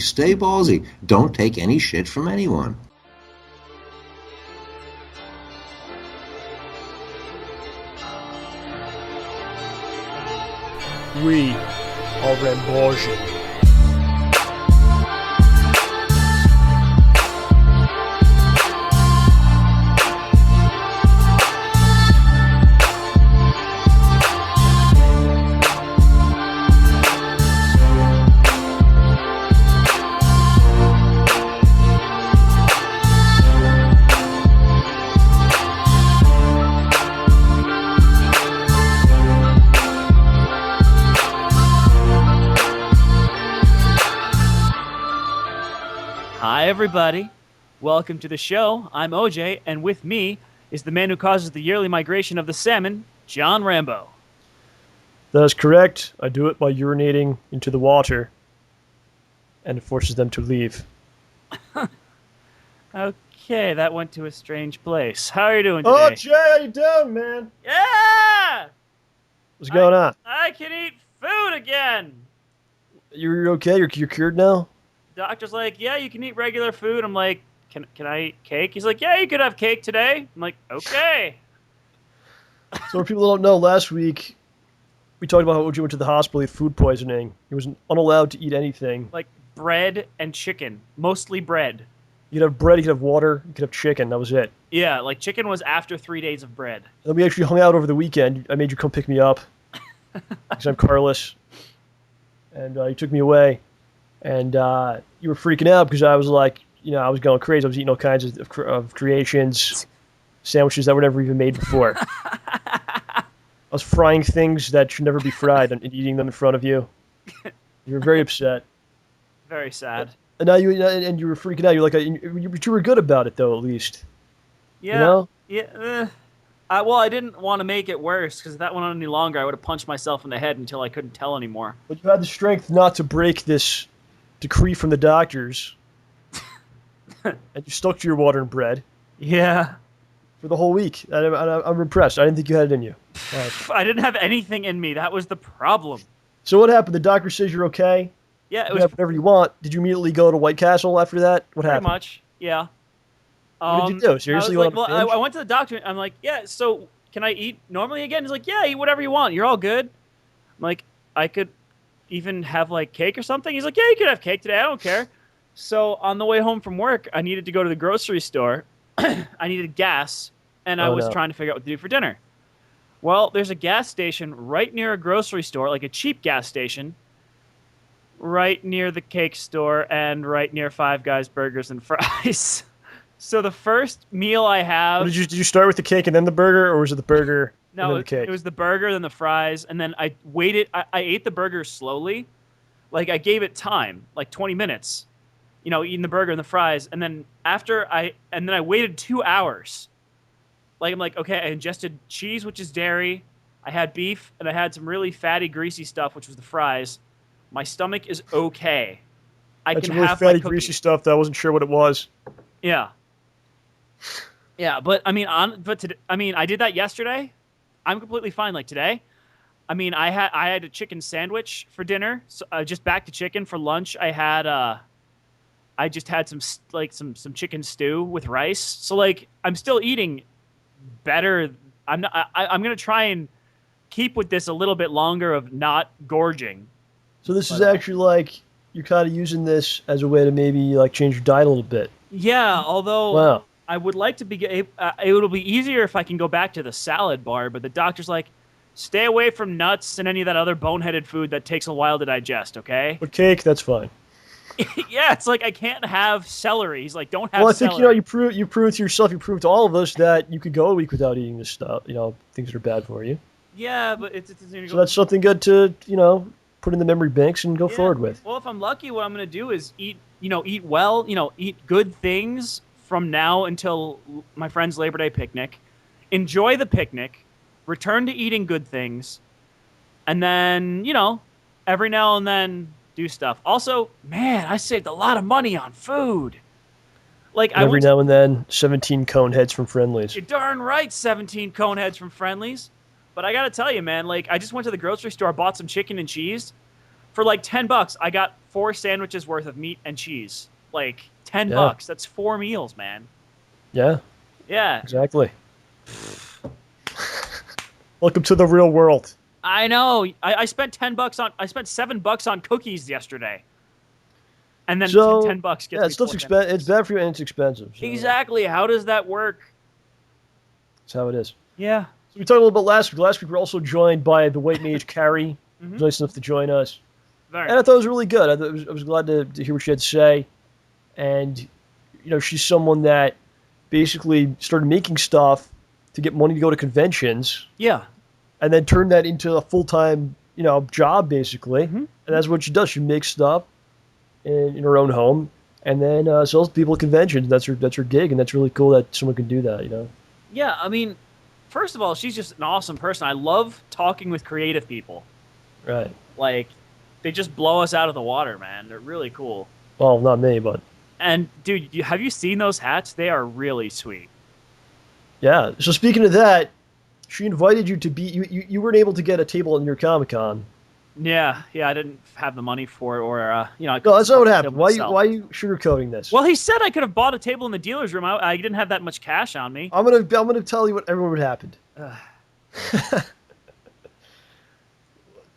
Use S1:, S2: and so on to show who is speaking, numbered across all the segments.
S1: Stay ballsy. Don't take any shit from anyone.
S2: We are Ramborgia.
S3: Hi, everybody. Welcome to the show. I'm OJ, and with me is the man who causes the yearly migration of the salmon, John Rambo.
S2: That is correct. I do it by urinating into the water, and it forces them to leave.
S3: Okay, that went to a strange place. How are you doing today?
S2: Oh, Jay, how you doing, man?
S3: Yeah!
S2: What's going on?
S3: I can eat food again!
S2: You're okay? You're cured now?
S3: Doctor's like, yeah, you can eat regular food. I'm like, can I eat cake? He's like, yeah, you could have cake today. I'm like, okay.
S2: So for people who don't know, last week we talked about how OJ went to the hospital with food poisoning. He was unallowed to eat anything.
S3: Like bread and chicken. Mostly bread.
S2: You could have bread, you could have water, you could have chicken. That was it.
S3: Yeah, like chicken was after 3 days of bread.
S2: Then we actually hung out over the weekend. I made you come pick me up because I'm carless. And you took me away. And you were freaking out because I was like, I was going crazy. I was eating all kinds of creations, sandwiches that were never even made before. I was frying things that should never be fried and eating them in front of you. You were very upset.
S3: Very sad.
S2: And now you were freaking out. You're like, but you were good about it though, at least.
S3: Yeah.
S2: You know?
S3: Yeah. Well, I didn't want to make it worse because if that went on any longer, I would have punched myself in the head until I couldn't tell anymore.
S2: But you had the strength not to break this decree from the doctors, and you stuck to your water and bread.
S3: Yeah.
S2: For the whole week. I'm impressed. I didn't think you had it in you.
S3: I didn't have anything in me. That was the problem.
S2: So what happened? The doctor says you're okay?
S3: Yeah,
S2: you have whatever you want. Did you immediately go to White Castle after that? What happened?
S3: Pretty much, yeah.
S2: What did you do? Seriously?
S3: I went to the doctor. I'm like, yeah, so can I eat normally again? He's like, yeah, eat whatever you want. You're all good. I'm like, I could even have like cake or something. He's like, yeah, you could have cake today. I don't care. So on the way home from work, I needed to go to the grocery store. I needed gas, and I was trying to figure out what to do for dinner. Well, there's a gas station right near a grocery store, like a cheap gas station, right near the cake store and right near Five Guys Burgers and Fries. So the first meal I have...
S2: Did you start with the cake and then the burger, or was it the burger and then the cake?
S3: It was the burger, then the fries, and then I waited. I ate the burger slowly. Like, I gave it time, like 20 minutes, eating the burger and the fries, and then I waited 2 hours. Like, I'm like, okay, I ingested cheese, which is dairy. I had beef, and I had some really fatty, greasy stuff, which was the fries. My stomach is okay. I
S2: That's
S3: can
S2: really
S3: have
S2: fatty,
S3: my cookie.
S2: greasy stuff that I wasn't sure what it was.
S3: Yeah. Yeah, but I did that yesterday. I'm completely fine. Like today, I had a chicken sandwich for dinner. So, just back to chicken for lunch. I just had some chicken stew with rice. So like I'm still eating better. I'm gonna try and keep with this a little bit longer of not gorging.
S2: So this is actually like you're kind of using this as a way to maybe like change your diet a little bit.
S3: Yeah, although
S2: wow.
S3: I would like to be. It will be easier if I can go back to the salad bar, but the doctor's like, stay away from nuts and any of that other boneheaded food that takes a while to digest. Okay.
S2: But cake, that's fine.
S3: Yeah, it's like I can't have celery. He's like, don't have.
S2: Well, I
S3: celery.
S2: think you proved to yourself, you proved to all of us that you could go a week without eating this stuff. Things that are bad for you.
S3: Yeah, but it's
S2: so that's something good to put in the memory banks and go forward with.
S3: Well, if I'm lucky, what I'm gonna do is eat well, eat good things from now until my friend's Labor Day picnic. Enjoy the picnic, return to eating good things, and then every now and then do stuff. Also, man, I saved a lot of money on food. Like
S2: every now and then, 17 cone heads from Friendly's.
S3: You're darn right, 17 cone heads from Friendly's. But I gotta tell you, man, like I just went to the grocery store, bought some chicken and cheese. For like $10, I got 4 sandwiches worth of meat and cheese. Like $10.
S2: Yeah.
S3: That's 4 meals, man.
S2: Yeah,
S3: Yeah.
S2: exactly. Welcome to the real world.
S3: I know. I spent $7 on cookies yesterday. And then
S2: So,
S3: $10 gets me
S2: stuff's
S3: 4
S2: expensive. It's bad for you and it's expensive. So
S3: Exactly. How does that work?
S2: That's how it is.
S3: Yeah.
S2: So we talked a little bit last week. Last week we were also joined by the white mage Carrie.
S3: Mhm.
S2: Nice enough to join us.
S3: Very
S2: And I thought it was really good. I was glad to hear what she had to say. And, she's someone that basically started making stuff to get money to go to conventions
S3: Yeah.
S2: and then turned that into a full-time, job, basically.
S3: Mhm.
S2: And that's what she does. She makes stuff in her own home and then sells to people at conventions. That's her gig, and that's really cool that someone can do that,
S3: Yeah, I mean, first of all, she's just an awesome person. I love talking with creative people.
S2: Right.
S3: Like, they just blow us out of the water, man. They're really cool.
S2: Well, not me, but...
S3: And, dude, have you seen those hats? They are really sweet.
S2: Yeah. So speaking of that, she invited you to be... You weren't able to get a table in your Comic-Con.
S3: Yeah, I didn't have the money for it, or, I
S2: No,
S3: couldn't
S2: that's not what
S3: afford
S2: happened.
S3: it
S2: Why
S3: myself.
S2: are you sugarcoating this?
S3: Well, he said I could have bought a table in the dealer's room. I didn't have that much cash on me.
S2: I'm gonna tell you what everyone would happened.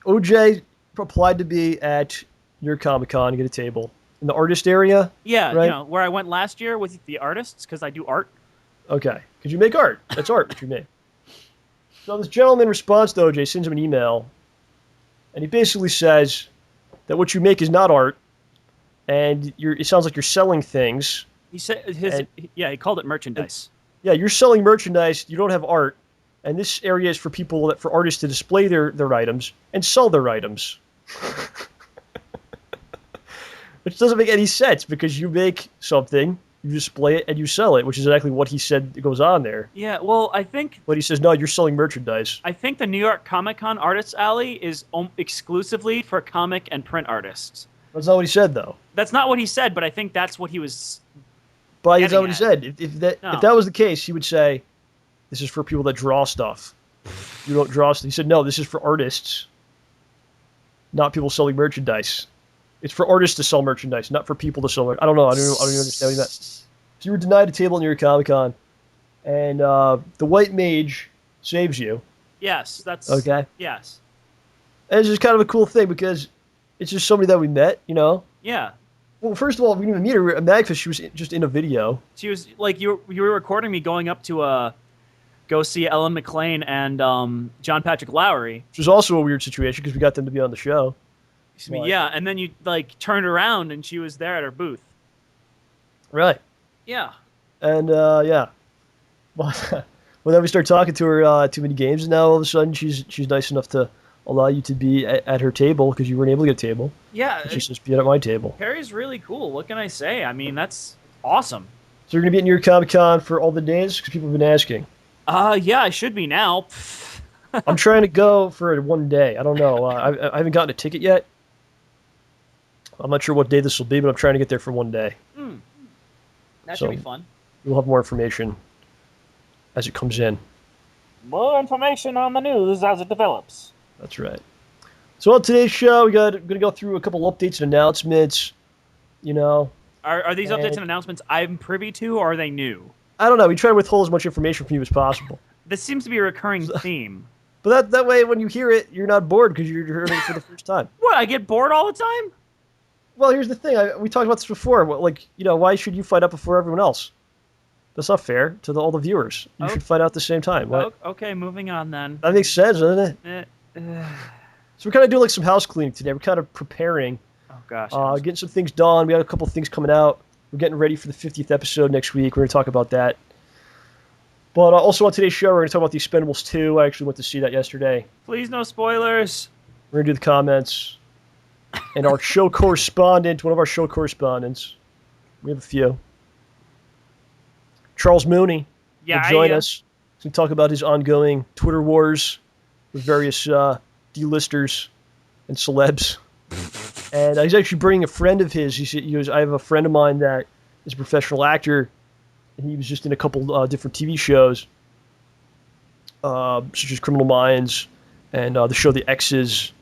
S2: OJ applied to be at your Comic-Con to get a table in the artist area.
S3: Yeah,
S2: right?
S3: where I went last year with the artists, because I do art.
S2: Okay, because you make art. That's art that you make. So this gentleman responds to OJ, sends him an email, and he basically says that what you make is not art, and it sounds like you're selling things.
S3: He said he called it merchandise.
S2: Yeah, you're selling merchandise. You don't have art, and this area is for for artists to display their items and sell their items. Which doesn't make any sense because you make something, you display it, and you sell it, which is exactly what he said goes on there.
S3: Yeah, well, I think...
S2: But he says, no, you're selling merchandise.
S3: I think the New York Comic-Con Artists Alley is exclusively for comic and print artists.
S2: That's not what he said, though.
S3: That's not what he said, but I think that's what he was...
S2: But that's not what he
S3: getting
S2: said. If that was the case, he would say, this is for people that draw stuff. You don't draw stuff. He said, no, this is for artists, not people selling merchandise. It's for artists to sell merchandise, not for people to sell merchandise. I don't know. I don't even understand what he meant. So you were denied a table near your Comic-Con, and the white mage saves you.
S3: Yes, that's...
S2: Okay.
S3: Yes.
S2: And it's just kind of a cool thing because it's just somebody that we met,
S3: Yeah.
S2: Well, first of all, we didn't even meet her at Magfest. She was just in a video.
S3: She was, like, you were recording me going up to go see Ellen McLean and John Patrick Lowry.
S2: Which was also a weird situation because we got them to be on the show.
S3: Yeah, and then you, like, turned around and she was there at her booth.
S2: Right.
S3: Yeah.
S2: And, yeah. Well, then we start talking to her too many games, and now all of a sudden she's nice enough to allow you to be at her table because you weren't able to get a table.
S3: Yeah.
S2: She says, be at my table.
S3: Perry's really cool. What can I say? I mean, that's awesome.
S2: So you're going to be at New York Comic-Con for all the days? Because people have been asking.
S3: Yeah, I should be now.
S2: I'm trying to go for one day. I don't know. I haven't gotten a ticket yet. I'm not sure what day this will be, but I'm trying to get there for one day.
S3: That should be fun.
S2: We'll have more information as it comes in.
S3: More information on the news as it develops.
S2: That's right. So on today's show, we're going to go through a couple updates and announcements.
S3: Are these updates and announcements I'm privy to, or are they new?
S2: I don't know. We try to withhold as much information from you as possible.
S3: This seems to be a recurring theme.
S2: But that way, when you hear it, you're not bored because you're hearing it for the first time.
S3: What, I get bored all the time?
S2: Well, here's the thing. We talked about this before. Why should you find out before everyone else? That's not fair to all the viewers. You should find out at the same time.
S3: Okay, moving on then.
S2: That makes sense, doesn't it? So we're kind of doing some house cleaning today. We're kind of preparing.
S3: Oh, gosh.
S2: Getting some things done. We got a couple things coming out. We're getting ready for the 50th episode next week. We're going to talk about that. But also on today's show, we're going to talk about the Expendables 2. I actually went to see that yesterday.
S3: Please, no spoilers.
S2: We're going to do the comments. And our show correspondent, one of our show correspondents, we have a few, Charles Mooney, will join us to talk about his ongoing Twitter wars with various D-listers and celebs. And he's actually bringing a friend of his. He goes, I have a friend of mine that is a professional actor, and he was just in a couple different TV shows, such as Criminal Minds and the show The X's.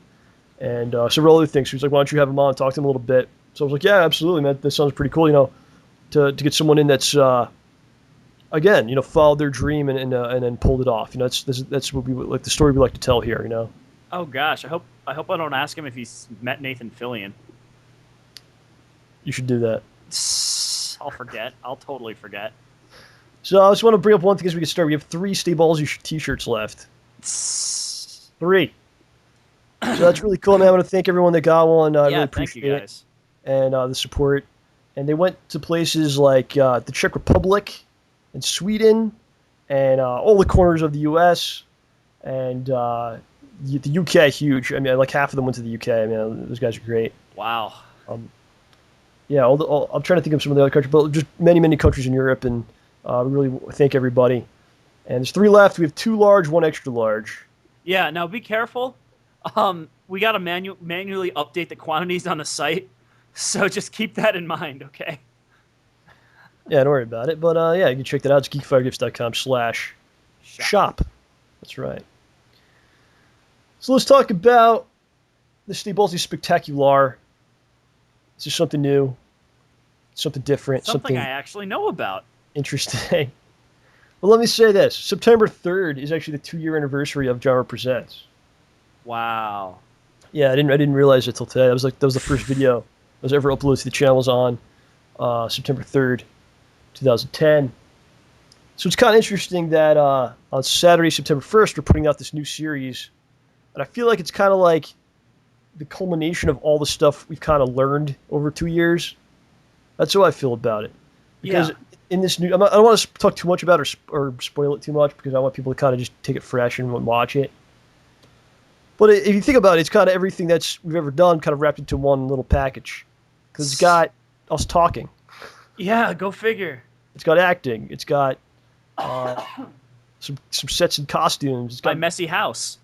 S2: and several other things. He was like, "Why don't you have him on and talk to him a little bit?" So I was like, "Yeah, absolutely, man. That sounds pretty cool. To get someone in that's again, followed their dream and then pulled it off. That's what we like the story we like to tell here.
S3: Oh gosh, I hope I don't ask him if he's met Nathan Fillion.
S2: You should do that.
S3: I'll forget. I'll totally forget.
S2: So I just want to bring up one thing as we get started. We have 3 StayBallsy t-shirts left. 3. So that's really cool, man. I want to thank everyone that got one. I really appreciate
S3: thank you guys.
S2: it. And the support. And they went to places like the Czech Republic and Sweden and all the corners of the U.S. and the UK, huge. I mean, like half of them went to the UK. I mean, those guys are great.
S3: Wow.
S2: Yeah, I'm trying to think of some of the other countries, but just many, many countries in Europe, and we really thank everybody. And there's 3 left. We have 2 large, 1 extra large.
S3: Yeah, now be careful. We got to manually update the quantities on the site, so just keep that in mind, okay?
S2: Yeah, don't worry about it. But yeah, you can check that out. It's geekfiregifts.com/shop. That's right. So let's talk about the StayBallsy Spectacular. This is something new, something different,
S3: something I actually know about.
S2: Interesting. Well, let me say this. September 3rd is actually the 2-year anniversary of JohnRamboPresents.
S3: Wow.
S2: Yeah, I didn't realize it till today. That was the first video that was ever uploaded to the channel. Was on September 3rd, 2010. So it's kind of interesting that on Saturday, September 1st, we're putting out this new series, and I feel like it's kind of like the culmination of all the stuff we've kind of learned over 2 years. That's how I feel about it. Because in this new, I don't want to talk too much about it or spoil it too much, because I want people to kind of just take it fresh and watch it. But if you think about it, it's kind of everything we've ever done kind of wrapped into one little package. Because it's got us talking.
S3: Yeah, go figure.
S2: It's got acting. It's got some sets and costumes. It's got
S3: My messy house.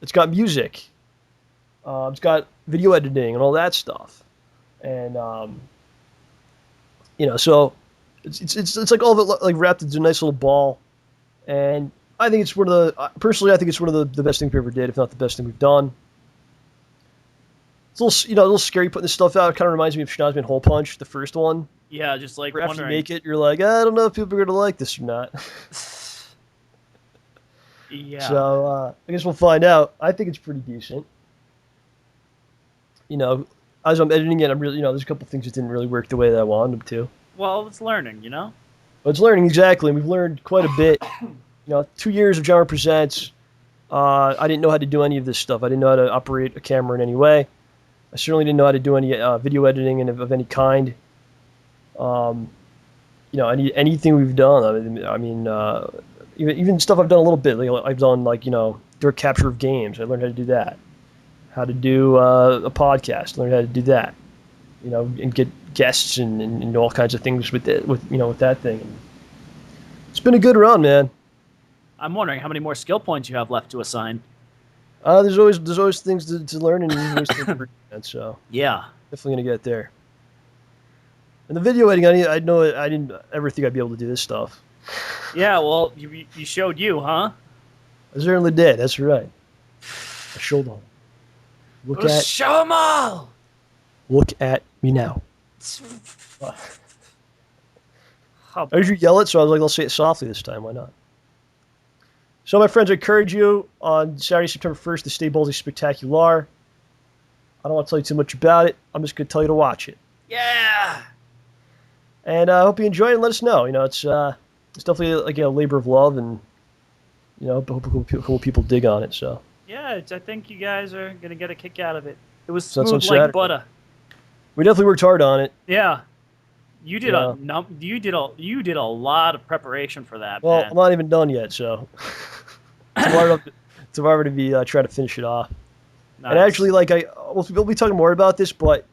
S2: It's got music. It's got video editing and all that stuff. And so it's like all of it like wrapped into a nice little ball. And I think it's one of the personally, I think it's one of the best things we ever did, if not the best thing we've done. It's a little scary putting this stuff out. It kind of reminds me of Schnozman Hole Punch, the first one.
S3: Yeah, just like
S2: after you make it, you're like, I don't know if people are gonna like this or not.
S3: Yeah.
S2: So I guess we'll find out. I think it's pretty decent. As I'm editing it, I'm really, there's a couple things that didn't really work the way that I wanted them to.
S3: Well, it's learning,
S2: Well, it's learning, exactly. And we've learned quite a bit. 2 years of Genre Presents. I didn't know how to do any of this stuff. I didn't know how to operate a camera in any way. I certainly didn't know how to do any video editing of any kind. Anything we've done. I mean, even stuff I've done a little bit. Like I've done direct capture of games. I learned how to do that. How to do a podcast. Learned how to do that. And get guests and all kinds of things with that thing. It's been a good run, man.
S3: I'm wondering how many more skill points you have left to assign.
S2: There's always things to learn and ways to improve. So
S3: yeah,
S2: definitely gonna get there. And the video editing, I didn't ever think I'd be able to do this stuff.
S3: Yeah, well, you showed you, huh?
S2: I certainly did. That's right. I showed them.
S3: Show them all.
S2: Look at me now. I usually yell it, so I was like, I'll say it softly this time. Why not? So, my friends, I encourage you on Saturday, September 1st, the StayBallsy Spectacular. I don't want to tell you too much about it. I'm just going to tell you to watch it.
S3: Yeah.
S2: And I hope you enjoy it and let us know. It's definitely like a labor of love, and hope people dig on it. So.
S3: Yeah, I think you guys are going to get a kick out of it. It was
S2: So
S3: smooth
S2: that's
S3: like
S2: on Saturday.
S3: butter.
S2: We definitely worked hard on it.
S3: Yeah. You did
S2: Yeah.
S3: you did a lot of preparation for that.
S2: Well,
S3: man.
S2: I'm not even done yet, so tomorrow to be trying to finish it off.
S3: Nice.
S2: And actually, we'll be talking more about this, but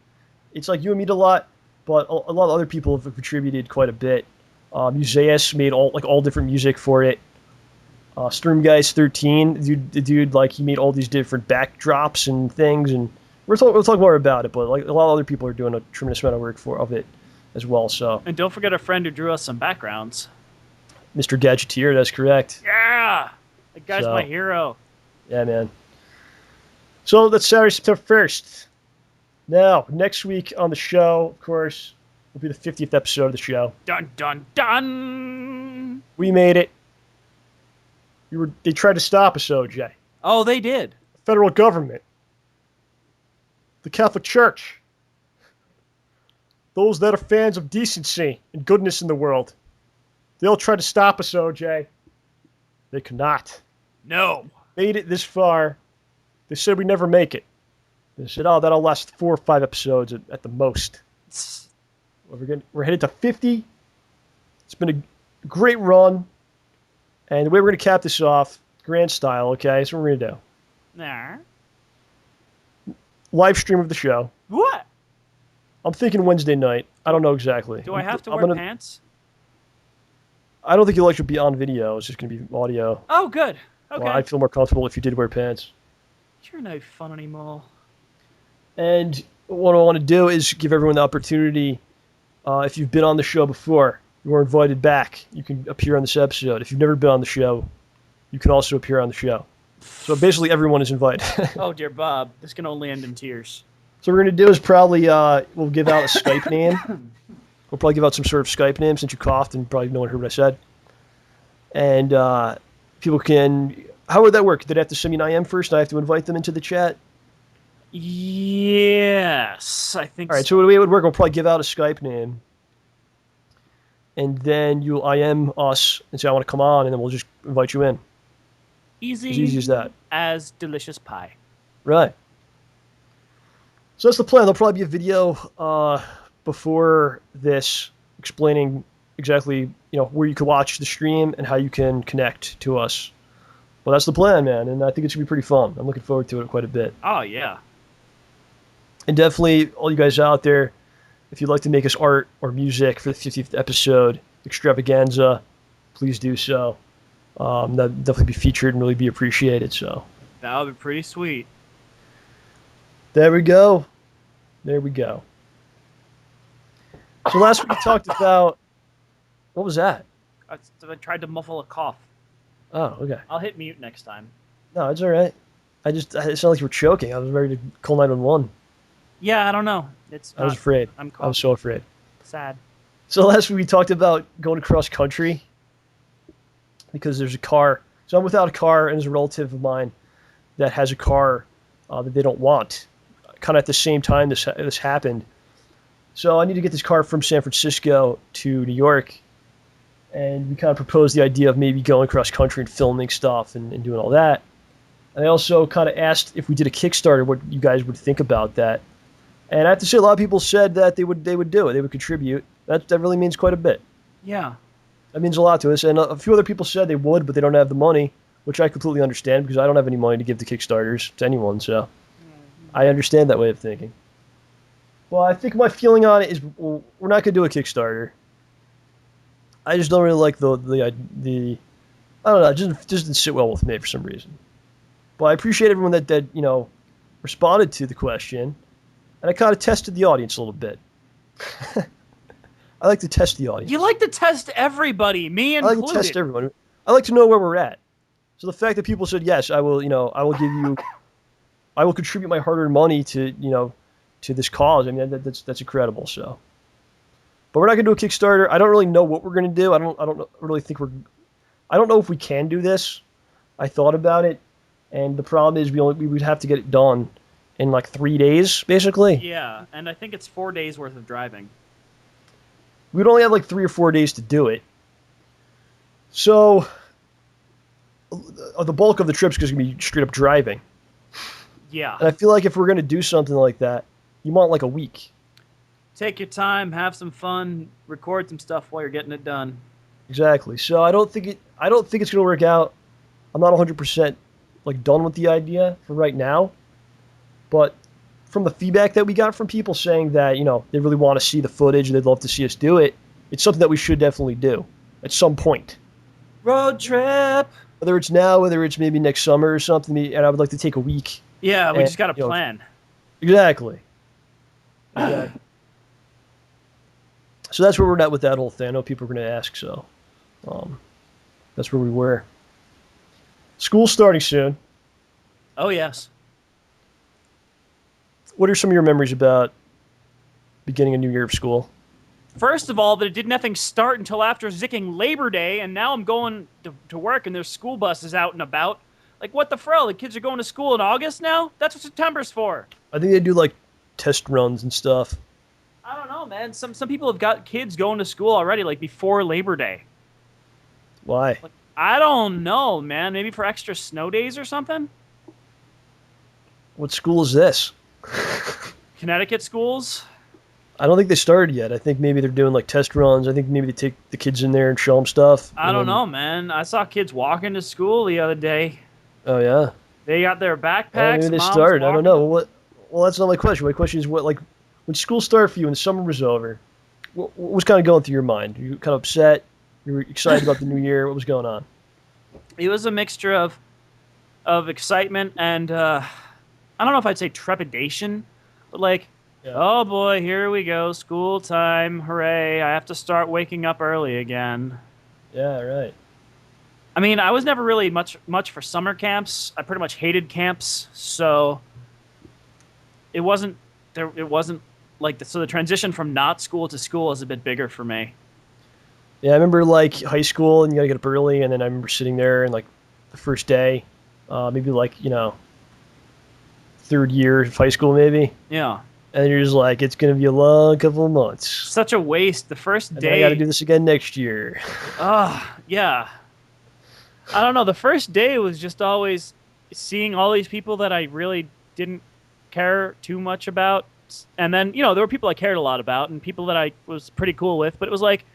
S2: it's like you and me did a lot, but a lot of other people have contributed quite a bit. Museus made all different music for it. Sturmgeist 13, the dude he made all these different backdrops and things, and we'll talk more about it. But a lot of other people are doing a tremendous amount of work of it as well. So.
S3: And don't forget our friend who drew us some backgrounds.
S2: Mr. Gadgeteer, that's correct.
S3: Yeah, that guy's my hero.
S2: Yeah, man. So that's Saturday, September 1st. Now, next week on the show, of course, will be the 50th episode of the show.
S3: Dun dun dun.
S2: We made it. They tried to stop us, OJ.
S3: Oh, they did.
S2: The federal government. The Catholic Church. Those that are fans of decency and goodness in the world. They all tried to stop us, OJ. They could not.
S3: No.
S2: Made it this far. They said we never make it. They said, oh, that'll last 4 or 5 episodes at the most. We're headed to 50. It's been a great run. And the way we're going to cap this off, grand style, okay? That's what we're going to do.
S3: Nah.
S2: Live stream of the show.
S3: What?
S2: I'm thinking Wednesday night. I don't know exactly.
S3: Do I have to wear pants?
S2: I don't think you'll actually be on video. It's just going to be audio.
S3: Oh, good. Okay.
S2: Well, I'd feel more comfortable if you did wear pants.
S3: You're no fun anymore.
S2: And what I want to do is give everyone the opportunity, if you've been on the show before, you were invited back, you can appear on this episode. If you've never been on the show, you can also appear on the show. So basically everyone is invited.
S3: Oh, dear Bob. This can only end in tears.
S2: So what we're going to do is probably, we'll give out a Skype name. We'll probably give out some sort of Skype name since you coughed and probably no one heard what I said. And people can... How would that work? Did I have to send me an IM first and I have to invite them into the chat?
S3: Yes, I think
S2: All right, so the way it would work, we'll probably give out a Skype name. And then you'll IM us and say, I want to come on, and then we'll just invite you in.
S3: Easy.
S2: As easy as that.
S3: As delicious pie.
S2: Right. So that's the plan. There'll probably be a video before this explaining exactly, where you can watch the stream and how you can connect to us. Well, that's the plan, man, and I think it's going to be pretty fun. I'm looking forward to it quite a bit.
S3: Oh, yeah.
S2: And definitely, all you guys out there, if you'd like to make us art or music for the 50th episode extravaganza, please do so. That'd definitely be featured and really be appreciated. So
S3: That would be pretty sweet.
S2: There we go. There we go. So last week we talked about... What was that?
S3: I tried to muffle a cough.
S2: Oh, okay.
S3: I'll hit mute next time.
S2: No, it's all right. It sounded like you were choking. I was ready to call 911.
S3: Yeah, I don't know.
S2: I was afraid.
S3: I'm
S2: I was so afraid.
S3: sad.
S2: So last week we talked about going across country because there's a car. So I'm without a car, and there's a relative of mine that has a car that they don't want. Kind of at the same time this happened. So I need to get this car from San Francisco to New York. And we kind of proposed the idea of maybe going across country and filming stuff and doing all that. And I also kind of asked if we did a Kickstarter, what you guys would think about that. And I have to say, a lot of people said that they would do it. They would contribute. That really means quite a bit.
S3: Yeah.
S2: That means a lot to us. And a few other people said they would, but they don't have the money, which I completely understand because I don't have any money to give to Kickstarters to anyone. So I understand that way of thinking. Well, I think my feeling on it is we're not going to do a Kickstarter. I just don't really like the I don't know, it just didn't sit well with me for some reason. But I appreciate everyone that responded to the question, and I kind of tested the audience a little bit. I like to test the audience.
S3: You like to test everybody, me included.
S2: I like to test everyone. I like to know where we're at. So the fact that people said yes, I will contribute my hard-earned money to this cause. I mean, that's incredible. So. But we're not going to do a Kickstarter. I don't really know what we're going to do. I don't really think I don't know if we can do this. I thought about it, and the problem is we would have to get it done in like 3 days, basically.
S3: Yeah, and I think it's 4 days worth of driving.
S2: We'd only have like 3 or 4 days to do it. So the bulk of the trip's going to be straight up driving.
S3: Yeah.
S2: And I feel like if we're going to do something like that, you want like a week.
S3: Take your time, have some fun, record some stuff while you're getting it done.
S2: Exactly. So I don't think it's going to work out. I'm not 100% like done with the idea for right now. But from the feedback that we got from people saying that, they really want to see the footage and they'd love to see us do it, it's something that we should definitely do at some point.
S3: Road trip.
S2: Whether it's now, whether it's maybe next summer or something, and I would like to take a week.
S3: Yeah, we just got to plan.
S2: Exactly. So that's where we're at with that whole thing. I know people are going to ask, so that's where we were. School's starting soon.
S3: Oh, yes.
S2: What are some of your memories about beginning a new year of school?
S3: First of all, that it did nothing start until after zicking Labor Day, and now I'm going to work and there's school buses out and about. Like, what the frill? The kids are going to school in August now? That's what September's for.
S2: I think they do like test runs and stuff.
S3: I don't know, man. Some people have got kids going to school already, like before Labor Day.
S2: Why?
S3: Like, I don't know, man. Maybe for extra snow days or something?
S2: What school is this?
S3: Connecticut schools?
S2: I don't think they started yet. I think maybe they're doing like test runs. I think maybe they take the kids in there and show them stuff.
S3: I don't know, man. I saw kids walking to school the other day.
S2: Oh yeah.
S3: They got their
S2: Oh,
S3: backpacks.
S2: maybe they
S3: moms
S2: started. I don't know.
S3: walking-
S2: Well, that's not my question. My question is what, like, when school started for you and the summer was over, what was kind of going through your mind? You kind of upset? You were excited about the new year? What was going on?
S3: It was a mixture of excitement and I don't know if I'd say trepidation, but like,
S2: Yeah.
S3: oh boy, here we go, school time, hooray! I have to start waking up early again.
S2: Yeah, right.
S3: I mean, I was never really much for summer camps. I pretty much hated camps, so it wasn't there. It wasn't like so the transition from not school to school is a bit bigger for me.
S2: Yeah, I remember like high school and you gotta get up early, and then I remember sitting there and like the first day, maybe like third year of high school maybe,
S3: Yeah,
S2: and you're just like, it's gonna be a long couple of months.
S3: such a waste. The first
S2: And then
S3: day,
S2: I gotta do this again next year.
S3: Yeah. I don't know. The first day was just always seeing all these people that I really didn't care too much about. And then, there were people I cared a lot about and people that I was pretty cool with. But it was like,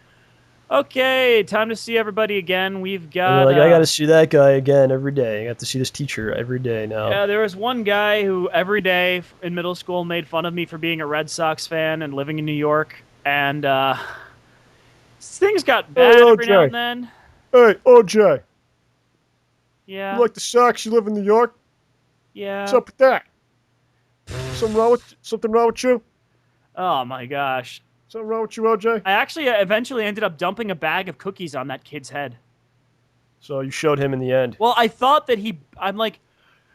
S3: okay, time to see everybody again. We've
S2: And
S3: got.
S2: you're like, I gotta see that guy again every day. I have to see this teacher every day now.
S3: Yeah, there was one guy who every day in middle school made fun of me for being a Red Sox fan and living in New York. And things got bad every now and then.
S2: Hey, OJ,
S3: Yeah.
S2: the Sox? You live in New York?
S3: Yeah.
S2: What's up with that? Something wrong with you?
S3: Oh my gosh.
S2: Something wrong with you, OJ?
S3: I actually eventually ended up dumping a bag of cookies on that kid's head.
S2: So you showed him in the end.
S3: Well, I thought that I'm like,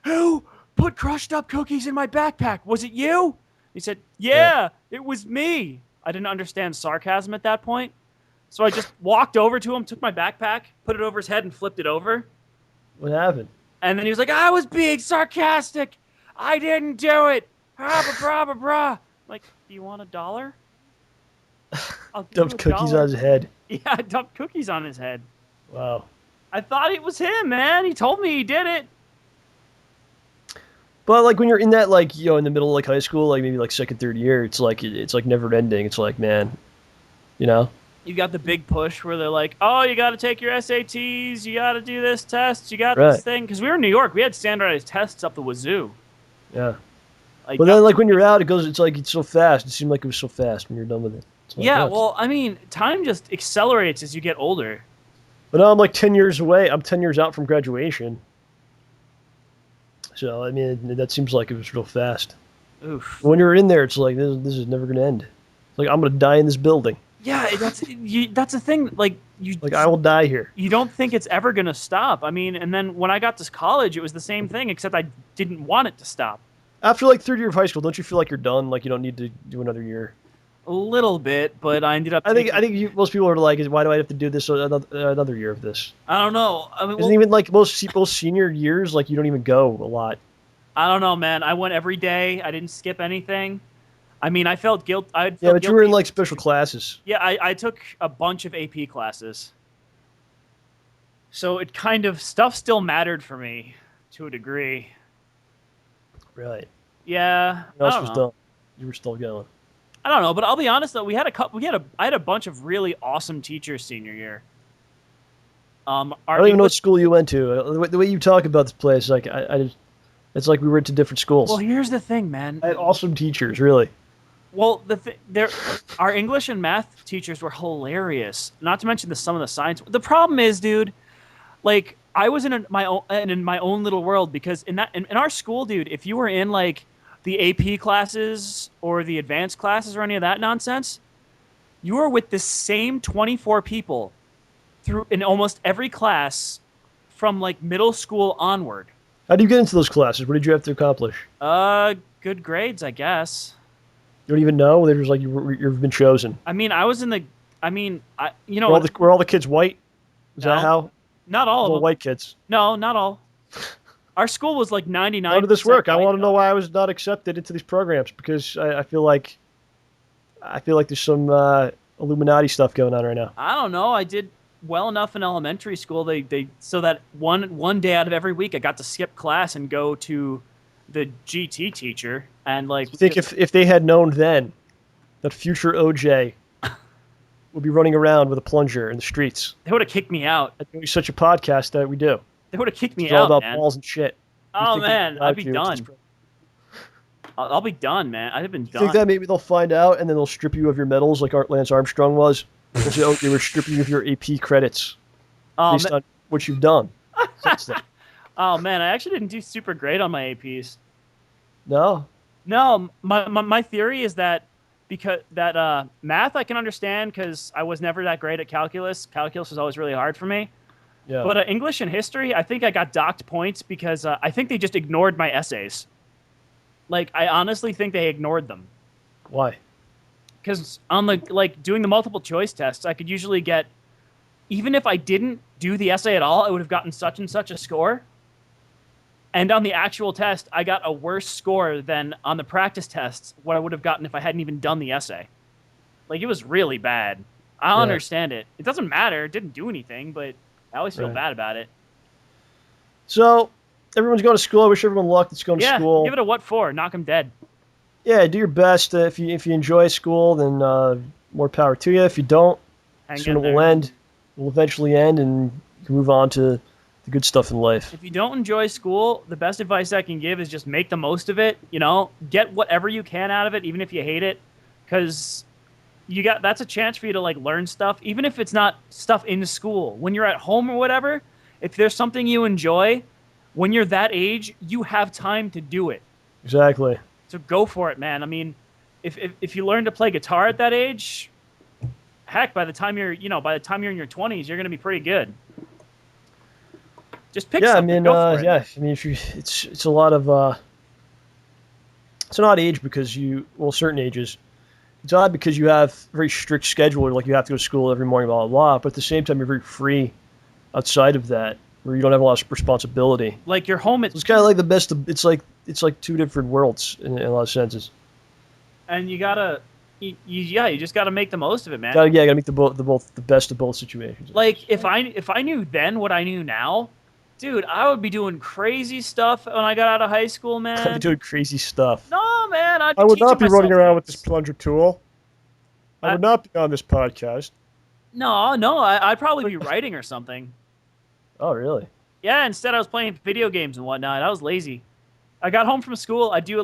S3: who put crushed up cookies in my backpack? Was it you? He said, yeah, it was me. I didn't understand sarcasm at that point. So I just walked over to him, took my backpack, put it over his head and flipped it over.
S2: What happened?
S3: And then he was like, I was being sarcastic. I didn't do it. Brah. Like, do you want $1? I'll give
S2: Dumped
S3: you
S2: cookies
S3: $1.
S2: on his head.
S3: Yeah, I dumped cookies on his head.
S2: Wow.
S3: I thought it was him, man. He told me he did it.
S2: But like when you're in that in the middle of like high school, like maybe like second, third year, it's like never ending. It's like, man,
S3: You got the big push where they're like, oh, you got to take your SATs, you got to do this test, you got this thing. Because we were in New York, we had standardized tests up the wazoo.
S2: Yeah.
S3: Like,
S2: But then like when you're out, it's so fast. It seemed like it was so fast when you're done with it. It's like,
S3: yeah,
S2: nuts.
S3: well, I mean, time just accelerates as you get older.
S2: But now I'm like 10 years away. I'm 10 years out from graduation. So, I mean, that seems like it was real fast.
S3: Oof.
S2: When you're in there, it's like, this is never going to end. It's like, I'm going to die in this building.
S3: Yeah, that's the thing. Like,
S2: I will die here.
S3: you don't think it's ever going to stop. I mean, and then when I got to college, it was the same thing, except I didn't want it to stop.
S2: After like third year of high school, don't you feel like you're done? Like you don't need to do another year?
S3: A little bit, but I ended up.
S2: I think most people are like, why do I have to do this another year of this?
S3: I don't know. I mean,
S2: Isn't even like most senior years, like you don't even go a lot.
S3: I don't know, man. I went every day. I didn't skip anything. I mean, I felt guilt.
S2: Yeah, but you were in like special classes.
S3: Yeah, I took a bunch of AP classes. So it kind of stuff still mattered for me to a degree.
S2: Right.
S3: Yeah.
S2: What else was done? You were still going.
S3: I don't know, but I'll be honest though, I had a bunch of really awesome teachers senior year.
S2: I don't even know what school you went to. The way you talk about this place, like it's like we went to different schools.
S3: Well, here's the thing, man.
S2: I had awesome teachers, really.
S3: Well, our English and math teachers were hilarious. Not to mention some of the science. The problem is, dude, like I was in my own little world because in our school, dude, if you were in like the AP classes or the advanced classes or any of that nonsense, you were with the same 24 people in almost every class from like middle school onward.
S2: How do you get into those classes? What did you have to accomplish?
S3: good grades, I guess.
S2: You don't even know? They're just like you've been chosen.
S3: I mean, I was in the. I mean,
S2: Were all the kids white? Is that
S3: No.
S2: how?
S3: Not all of
S2: All
S3: them.
S2: white kids.
S3: No, not all. Our school was like 99%.
S2: How did this work? I
S3: white,
S2: want to know
S3: though.
S2: why I was not accepted into these programs because I feel like there's some Illuminati stuff going on right now.
S3: I don't know. I did well enough in elementary school. They so that one day out of every week I got to skip class and go to the GT teacher and like.
S2: You think if they had known then that future OJ would be running around with a plunger in the streets
S3: they would have kicked me out.
S2: and doing such a podcast that we do?
S3: They would have kicked me
S2: It's all
S3: out,
S2: about
S3: man.
S2: balls and shit. You
S3: Oh
S2: think they'd
S3: man,
S2: allow
S3: I'd be
S2: you to
S3: done.
S2: this program?
S3: I'll be done, man. I'd have been
S2: You
S3: done.
S2: think that maybe they'll find out and then they'll strip you of your medals like Lance Armstrong was? They'll say, oh, they were stripping you of your AP credits
S3: Oh,
S2: based on what you've done since then.
S3: oh man, I actually didn't do super great on my APs.
S2: No?
S3: No, my theory is that because that math I can understand because I was never that great at calculus. Calculus was always really hard for me.
S2: Yeah.
S3: But English and history, I think I got docked points because I think they just ignored my essays. Like, I honestly think they ignored them.
S2: Why?
S3: Because on the doing the multiple choice tests, I could usually get, even if I didn't do the essay at all, I would have gotten such and such a score. And on the actual test, I got a worse score than on the practice tests, what I would have gotten if I hadn't even done the essay. Like, it was really bad. I don't understand it. It doesn't matter. It didn't do anything, but I always feel bad about it.
S2: So, everyone's going to school. I wish everyone luck that's going to school.
S3: Give it a what for. Knock them dead.
S2: Yeah, do your best. If you enjoy school, then more power to you. If you don't, soon it will end. It will eventually end, and you can move on to the good stuff in life.
S3: If you don't enjoy school, the best advice I can give is just make the most of it. You know, get whatever you can out of it, even if you hate it, because that's a chance for you to like learn stuff, even if it's not stuff in school. When you're at home or whatever, if there's something you enjoy, when you're that age, you have time to do it.
S2: Exactly.
S3: So go for it, man. I mean, if you learn to play guitar at that age, heck, by the time you're in your 20s, you're going to be pretty good. Just pick something. Go for it.
S2: Yeah. I mean, it's a lot of it's an odd age because certain ages. It's odd because you have a very strict schedule, like you have to go to school every morning, blah, blah, blah. But at the same time, you're very free outside of that, where you don't have a lot of responsibility.
S3: Like you're home at...
S2: It's kind of like the best of... It's like two different worlds in a lot of senses.
S3: And you gotta... you just gotta make the most of it, man.
S2: Gotta make the best of both situations.
S3: Like, if I knew then what I knew now, dude, I would be doing crazy stuff when I got out of high school, man.
S2: I'd be doing crazy stuff.
S3: No, man,
S2: I would not be running around with this plunger tool. I would not be on this podcast.
S3: No, I'd probably be writing or something.
S2: Oh, really?
S3: Yeah, instead I was playing video games and whatnot. I was lazy. I got home from school. I do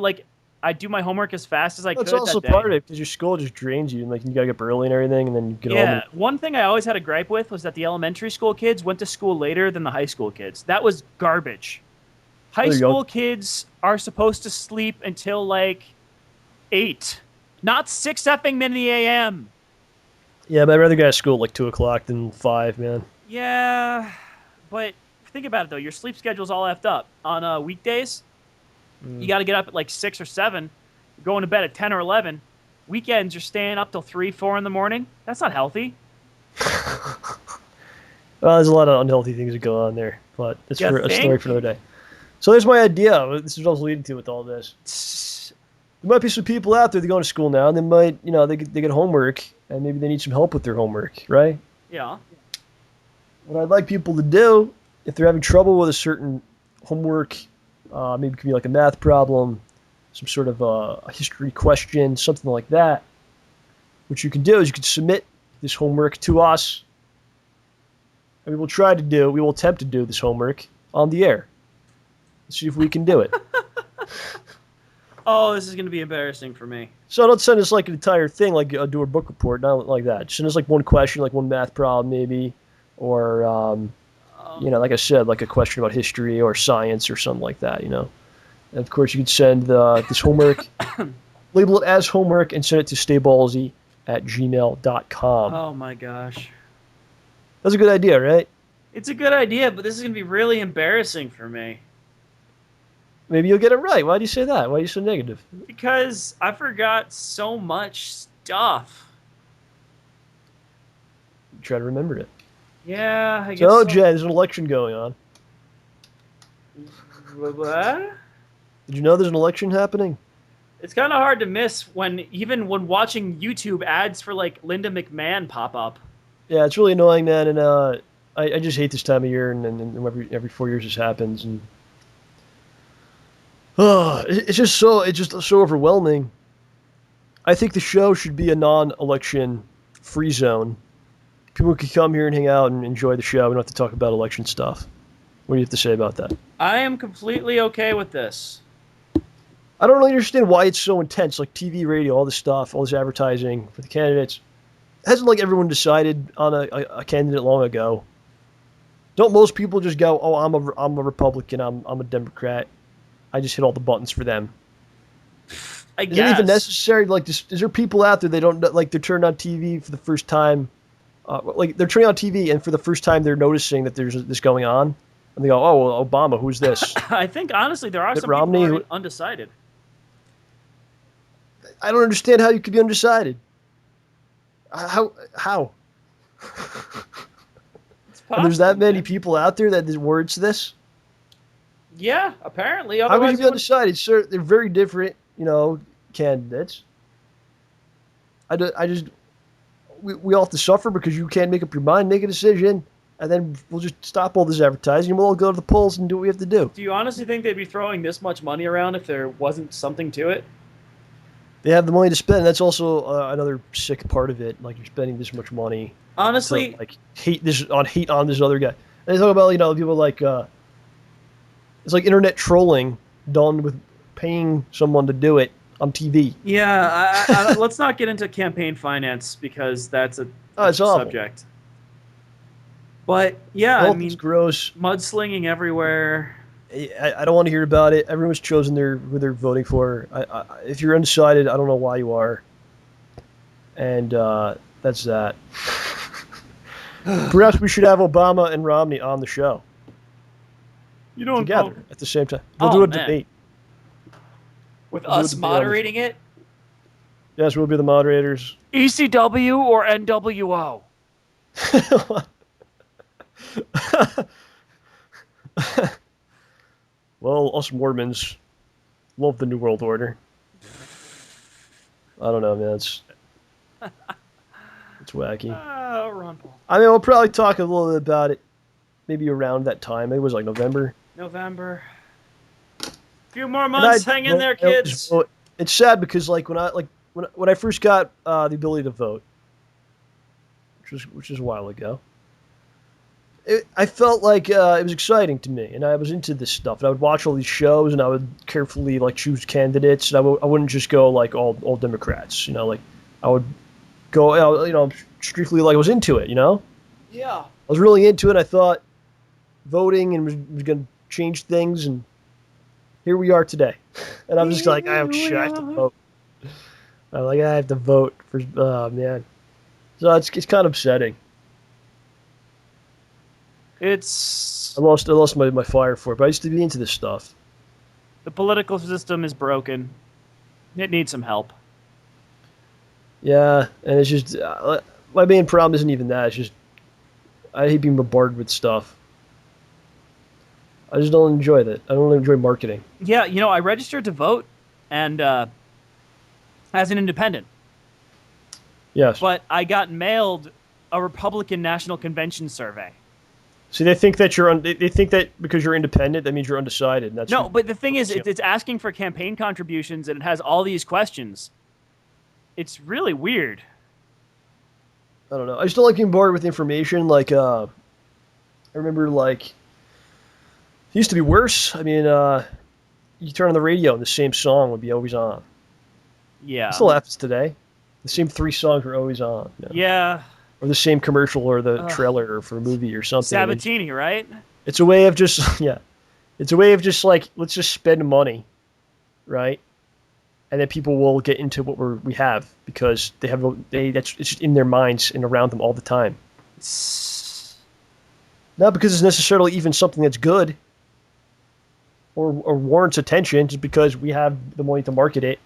S3: my homework as fast as I could.
S2: That's also
S3: that day.
S2: part of it because your school just drains you, and like you gotta get up early and everything, and then you get home.
S3: Yeah, one thing I always had a gripe with was that the elementary school kids went to school later than the high school kids. That was garbage. High school kids are supposed to sleep until like 8, not 6 effing in the a.m.
S2: Yeah, but I'd rather get out of school at like 2 o'clock than 5, man.
S3: Yeah, but think about it though. Your sleep schedule's all effed up. On weekdays, you got to get up at like 6 or 7, going to bed at 10 or 11. Weekends, you're staying up till 3, 4 in the morning. That's not healthy.
S2: Well, there's a lot of unhealthy things that go on there, but it's
S3: You
S2: for a
S3: think?
S2: story for another day. So there's my idea. This is what I was leading to with all this. There might be some people out there that go to school now, and they might, they get homework, and maybe they need some help with their homework, right?
S3: Yeah.
S2: What I'd like people to do, if they're having trouble with a certain homework, maybe it could be like a math problem, some sort of a history question, something like that. What you can do is you can submit this homework to us, and we will attempt to do this homework on the air. Let's see if we can do it.
S3: Oh, this is going to be embarrassing for me.
S2: So don't send us like an entire thing, like do a book report, not like that. Just send us like one question, like one math problem maybe, or, like I said, like a question about history or science or something like that, And of course you can send this homework, label it as homework, and send it to StayBallsy@gmail.com.
S3: Oh my gosh.
S2: That's a good idea, right?
S3: It's a good idea, but this is going to be really embarrassing for me.
S2: Maybe you'll get it right. Why do you say that? Why are you so negative?
S3: Because I forgot so much stuff.
S2: Try to remember it.
S3: Yeah, I guess
S2: So,
S3: so.
S2: Jen, there's an election going on.
S3: What?
S2: Did you know there's an election happening?
S3: It's kind of hard to miss when watching YouTube ads for like Linda McMahon pop up.
S2: Yeah, it's really annoying, man, and I just hate this time of year, and every 4 years this happens, and it's just so overwhelming. I think the show should be a non-election free zone. People can come here and hang out and enjoy the show. We don't have to talk about election stuff. What do you have to say about that?
S3: I am completely okay with this.
S2: I don't really understand why it's so intense, like TV, radio, all this stuff, all this advertising for the candidates. Hasn't like everyone decided on a candidate long ago? Don't most people just go, "Oh, I'm a Republican, I'm a Democrat. I just hit all the buttons for them."
S3: I
S2: Is
S3: guess.
S2: it even necessary? Like, is there people out there they don't like? They're turned on TV for the first time, like they're turning on TV and for the first time they're noticing that there's this going on, and they go, "Oh, well, Obama, who's this?"
S3: I think honestly there are
S2: Mitt
S3: some
S2: Romney,
S3: people who
S2: who-
S3: are undecided.
S2: I don't understand how you could be undecided. How?
S3: It's
S2: And there's that
S3: possible,
S2: many
S3: man.
S2: people out there that there's words to this.
S3: Yeah, apparently.
S2: How could
S3: Otherwise,
S2: you be undecided, sir? They're very different, candidates. We all have to suffer because you can't make up your mind, make a decision, and then we'll just stop all this advertising and we'll all go to the polls and do what we have to do.
S3: do you honestly think they'd be throwing this much money around if there wasn't something to it?
S2: They have the money to spend. That's also another sick part of it. Like you're spending this much money
S3: Honestly,
S2: to like hate on this other guy. And they talk about people like it's like internet trolling done with paying someone to do it on TV.
S3: yeah. Let's not get into campaign finance because that's a
S2: Oh, it's awful.
S3: subject. But yeah, I
S2: Health
S3: mean,
S2: is gross.
S3: mudslinging everywhere.
S2: I don't want to hear about it. Everyone's chosen who they're voting for. If you're undecided, I don't know why you are. And that's that. Perhaps we should have Obama and Romney on the show
S3: You don't
S2: together at the same time. We'll
S3: Oh,
S2: do a
S3: man.
S2: debate.
S3: with
S2: We'll do
S3: us
S2: a debate on
S3: moderating it.
S2: Yes, we'll be the moderators.
S3: ECW or NWO?
S2: Well, us Mormons love the New World Order. I don't know, man. It's wacky.
S3: Ron Paul.
S2: I mean, we'll probably talk a little bit about it maybe around that time. It was like November.
S3: November. A few more months. Hang in there, kids.
S2: It's sad because when I first got the ability to vote, which is a while ago, I felt like it was exciting to me, and I was into this stuff. And I would watch all these shows, and I would carefully choose candidates, and I wouldn't just go all Democrats. Like I would go strictly I was into it.
S3: Yeah.
S2: I was really into it. I thought voting and was going to change things, and here we are today. And I'm just like, I have to vote. I have to vote for. Oh man, so it's kind of upsetting. I lost my fire for it, but I used to be into this stuff.
S3: The political system is broken. It needs some help.
S2: Yeah, and it's just my main problem isn't even that. It's just I hate being bombarded with stuff. I just don't enjoy that. I don't enjoy marketing.
S3: Yeah, I registered to vote, and as an independent,
S2: Yes.
S3: but I got mailed a Republican National Convention survey.
S2: See, they think that they think that because you're independent, that means you're undecided. And that's
S3: No, but the thing is, it's asking for campaign contributions, and it has all these questions. It's really weird.
S2: I don't know. I just don't like being bombarded with information. I remember it used to be worse. I mean, you turn on the radio and the same song would be always on.
S3: Yeah.
S2: It still happens today. The same 3 songs are always on.
S3: Yeah.
S2: Or the same commercial or the trailer for a movie or something.
S3: Sabatini, right?
S2: It's a way of just It's a way of just let's just spend money, right? And then people will get into what we have because it's just in their minds and around them all the time. Not because it's necessarily even something that's good. or warrants attention just because we have the money to market it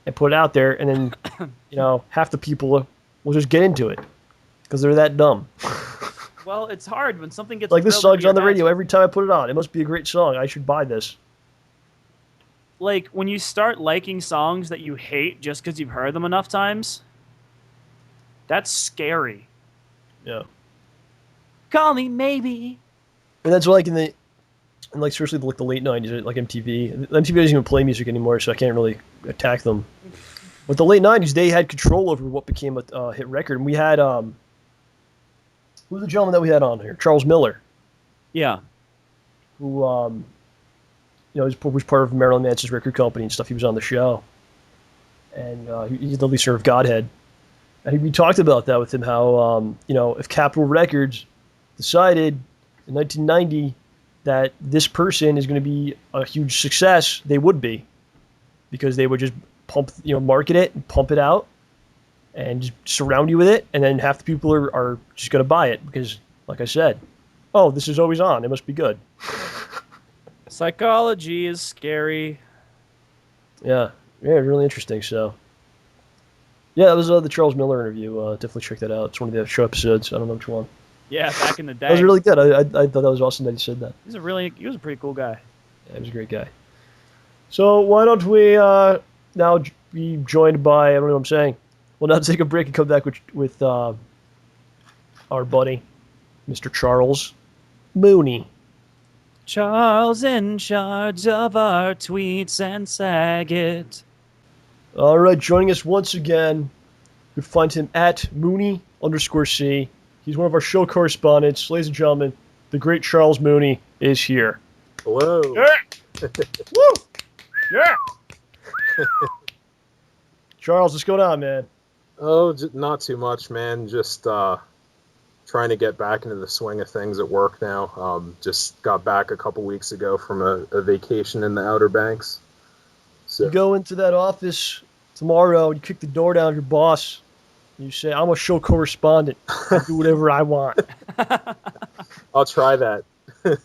S2: and put it out there, and then half the people will just get into it because they're that dumb.
S3: Well, it's hard when something gets
S2: Like this
S3: drilled into
S2: song's on the
S3: your head.
S2: radio every time I put it on. It must be a great song. I should buy this.
S3: Like when you start liking songs that you hate just because you've heard them enough times, that's scary.
S2: Yeah.
S3: Call me maybe.
S2: And that's like seriously like the late 90s, like MTV. MTV doesn't even play music anymore, so I can't really attack them. But the late 90s, they had control over what became a hit record. And we had who was the gentleman that we had on here? Charles Miller,
S3: Yeah.
S2: who was part of Marilyn Manson's record company and stuff. He was on the show, and he's the lead singer of Godhead. And we talked about that with him, how if Capitol Records decided in 1990 that this person is going to be a huge success, they would be, because they would just market it and pump it out and just surround you with it, and then half the people are just going to buy it because, like I said, oh, this is always on, it must be good.
S3: Psychology is scary.
S2: Yeah, really interesting. So, yeah, that was the Charles Miller interview. Definitely check that out. It's one of the show episodes. I don't know which one.
S3: Yeah, back in the day.
S2: That was really good. I thought that was awesome that he said that.
S3: He was a pretty cool guy.
S2: Yeah, he was a great guy. So why don't we now be joined by, I don't know what I'm saying. We'll now take a break and come back with our buddy, Mr. Charles Mooney.
S3: Charles in charge of our tweets and Saget.
S2: All right, joining us once again, you find him at Mooney_C. He's one of our show correspondents. Ladies and gentlemen, the great Charles Mooney is here.
S4: Hello.
S2: Yeah! Woo! Yeah! Charles, what's going on, man?
S4: Oh, not too much, man. Just trying to get back into the swing of things at work now. Just got back a couple weeks ago from a vacation in the Outer Banks. So
S2: You go into that office tomorrow, you kick the door down of your boss, and you say, I'm a show correspondent. I do whatever I want.
S4: I'll try that.
S2: And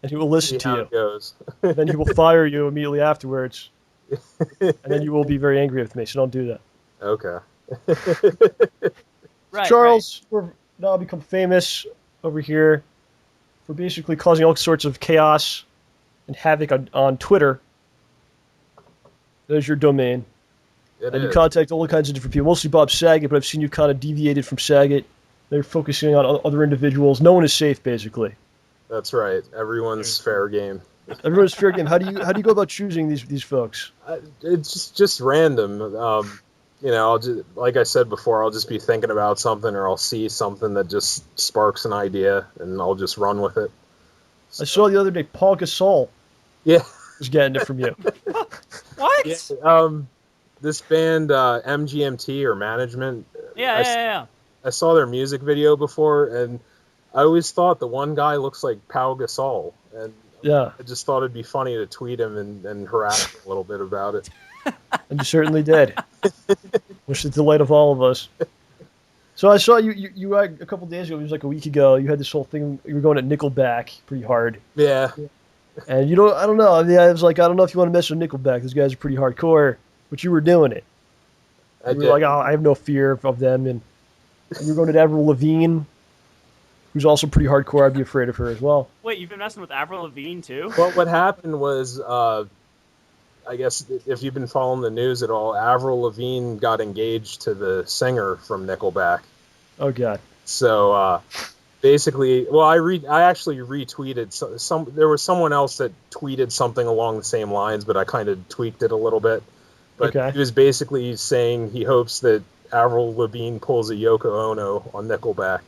S2: he will listen
S4: See how
S2: to
S4: it
S2: you.
S4: goes.
S2: Then he will fire you immediately afterwards. And then you will be very angry with me, so don't do that.
S4: Okay.
S3: Right,
S2: Charles, we're now become famous over here for basically causing all sorts of chaos and havoc on Twitter. There's your domain.
S4: It
S2: And you
S4: is.
S2: contact all kinds of different people, mostly Bob Saget, but I've seen you kind of deviated from Saget. They're focusing on other individuals. No one is safe, basically.
S4: That's right. Everyone's fair game.
S2: Everyone's fair game. How do you go about choosing these folks?
S4: It's just random. I'll just, like I said before, I'll just be thinking about something, or I'll see something that just sparks an idea, and I'll just run with it.
S2: I saw the other day Paul Gasol
S4: Yeah.
S2: was getting it from you.
S3: What?
S4: Yeah, this band, MGMT or Management.
S3: Yeah.
S4: I saw their music video before, and I always thought the one guy looks like Pau Gasol, and
S2: Yeah,
S4: I just thought it'd be funny to tweet him and harass him a little bit about it.
S2: and you certainly did. Which is the delight of all of us. So I saw you a couple days ago, it was like a week ago, you had this whole thing, you were going at Nickelback pretty hard.
S4: Yeah.
S2: And I don't know, I was like, I don't know if you want to mess with Nickelback, those guys are pretty hardcore, but you were doing it. You were like, oh, I have no fear of them, and you were going at Avril Lavigne, who's also pretty hardcore. I'd be afraid of her as well.
S3: Wait, you've been messing with Avril Lavigne too?
S4: Well, what happened was, I guess if you've been following the news at all, Avril Lavigne got engaged to the singer from Nickelback.
S2: Oh God.
S4: So basically, well, I actually retweeted some. There was someone else that tweeted something along the same lines, but I kind of tweaked it a little bit. But
S2: Okay.
S4: he was basically saying he hopes that Avril Lavigne pulls a Yoko Ono on Nickelback.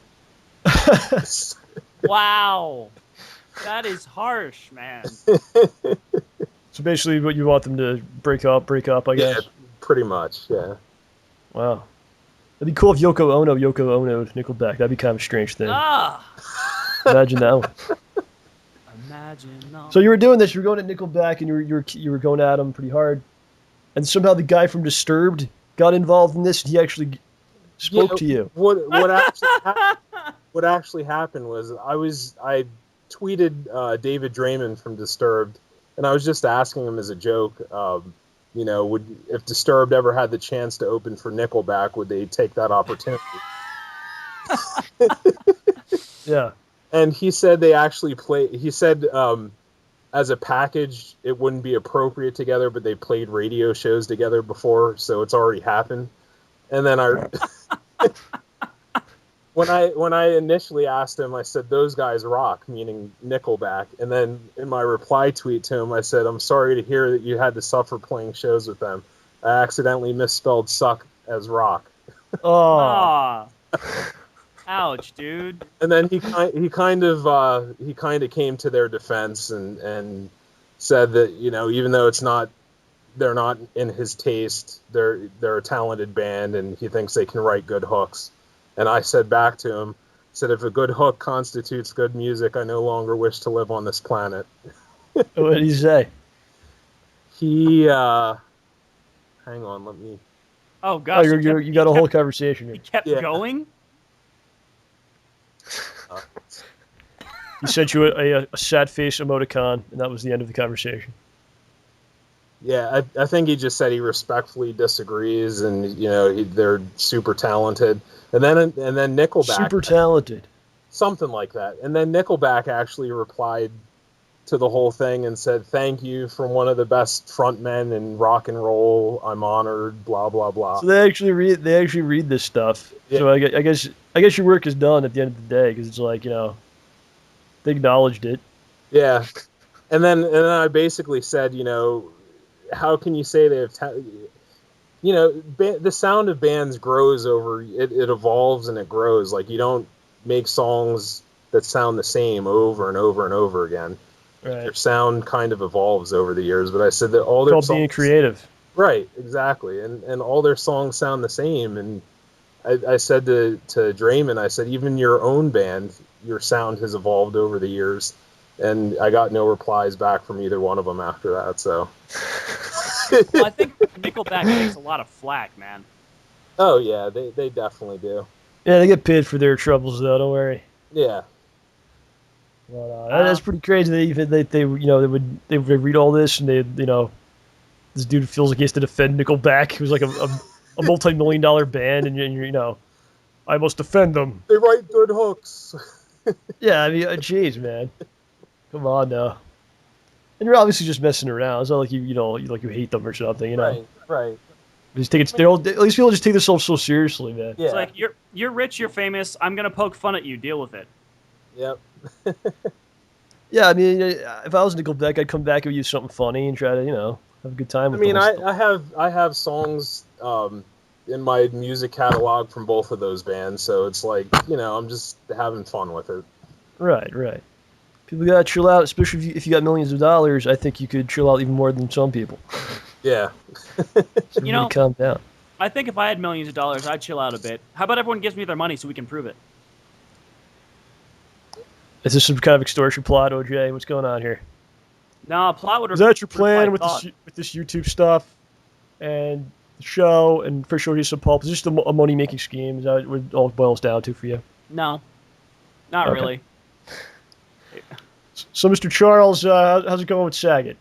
S3: Wow. That is harsh, man.
S2: So basically, what you want them to break up, I guess.
S4: Yeah, pretty much. Yeah.
S2: Wow. It'd be cool if Yoko Ono'd Nickelback. That'd be kind of a strange thing.
S3: Ah.
S2: Imagine that one.
S3: Imagine. No.
S2: So you were doing this. You were going at Nickelback, and you were going at them pretty hard. And somehow the guy from Disturbed got involved in this, and he actually spoke to you.
S4: What actually happened was I tweeted David Draymond from Disturbed, And I was just asking him as a joke, you know, if Disturbed ever had the chance to open for Nickelback, would they take that opportunity?
S2: Yeah.
S4: And he said they actually play. He said as a package, it wouldn't be appropriate together, but they played radio shows together before, so it's already happened. And then when I initially asked him, I said, "Those guys rock," meaning Nickelback. And then in my reply tweet to him, I said, "I'm sorry to hear that you had to suffer playing shows with them. I accidentally misspelled suck as rock."
S2: Oh.
S3: Aw. Ouch, dude.
S4: And then he kind of came to their defense and said that, you know, even though they're not in his taste, they're a talented band, and he thinks they can write good hooks. And I said back to him, said, if a good hook constitutes good music, I no longer wish to live on this planet.
S2: What did he say?
S4: He hang on, let me.
S3: Oh gosh.
S2: You got a whole conversation here.
S3: He kept going.
S2: He sent you a sad face emoticon, and that was the end of the conversation.
S4: Yeah, I think he just said he respectfully disagrees, and you know they're super talented. And then Nickelback,
S2: Super talented,
S4: something like that. And then Nickelback actually replied to the whole thing and said, "Thank you from one of the best frontmen in rock and roll. I'm honored." Blah blah blah.
S2: So they actually read this stuff.
S4: Yeah.
S2: So I guess your work is done at the end of the day, because it's like, you know, they acknowledged it.
S4: Yeah, and then I basically said, you know, how can you say they have, you know, the sound of bands grows over, it evolves and it grows. Like, you don't make songs that sound the same over and over and over again.
S2: Right.
S4: Their sound kind of evolves over the years. But I said that all their
S2: It's
S4: songs,
S2: called being creative.
S4: right, exactly, and all their songs sound the same. And I said to Draymond, I said, even your own band, your sound has evolved over the years. And I got no replies back from either one of them after that. So.
S3: Well, I think Nickelback takes a lot of flack, man.
S4: Oh yeah, they definitely do.
S2: Yeah, they get paid for their troubles, though. Don't worry.
S4: Yeah.
S2: But, that's pretty crazy. They would read all this, and this dude feels like he has to defend Nickelback, who's like a multi-million-dollar band, and you know, I must defend them.
S4: They write good hooks.
S2: Yeah, I mean, jeez, man, come on now. And you're obviously just messing around. It's not like you hate them or something, you know.
S4: Right.
S2: Just take it. At least people just take this so seriously, man.
S4: Yeah.
S3: It's like, you're rich, you're famous. I'm gonna poke fun at you. Deal with it.
S4: Yep.
S2: Yeah, I mean, if I was Nickelback, I'd come back and use something funny and try to, have a good time. With
S4: I have songs in my music catalog from both of those bands, so it's like, I'm just having fun with it.
S2: Right. People gotta chill out, especially if you got millions of dollars. I think you could chill out even more than some people.
S4: Yeah.
S2: So calm down.
S3: I think if I had millions of dollars, I'd chill out a bit. How about everyone gives me their money so we can prove it?
S2: Is this some kind of extortion plot, OJ? What's going on here?
S3: No, plot would.
S2: Is that your plan with this YouTube stuff and the show and for sure some pulp? Is this just a money-making scheme? Is that what it all boils down to for you?
S3: No, not really.
S2: So, Mr. Charles, how's it going with Saget?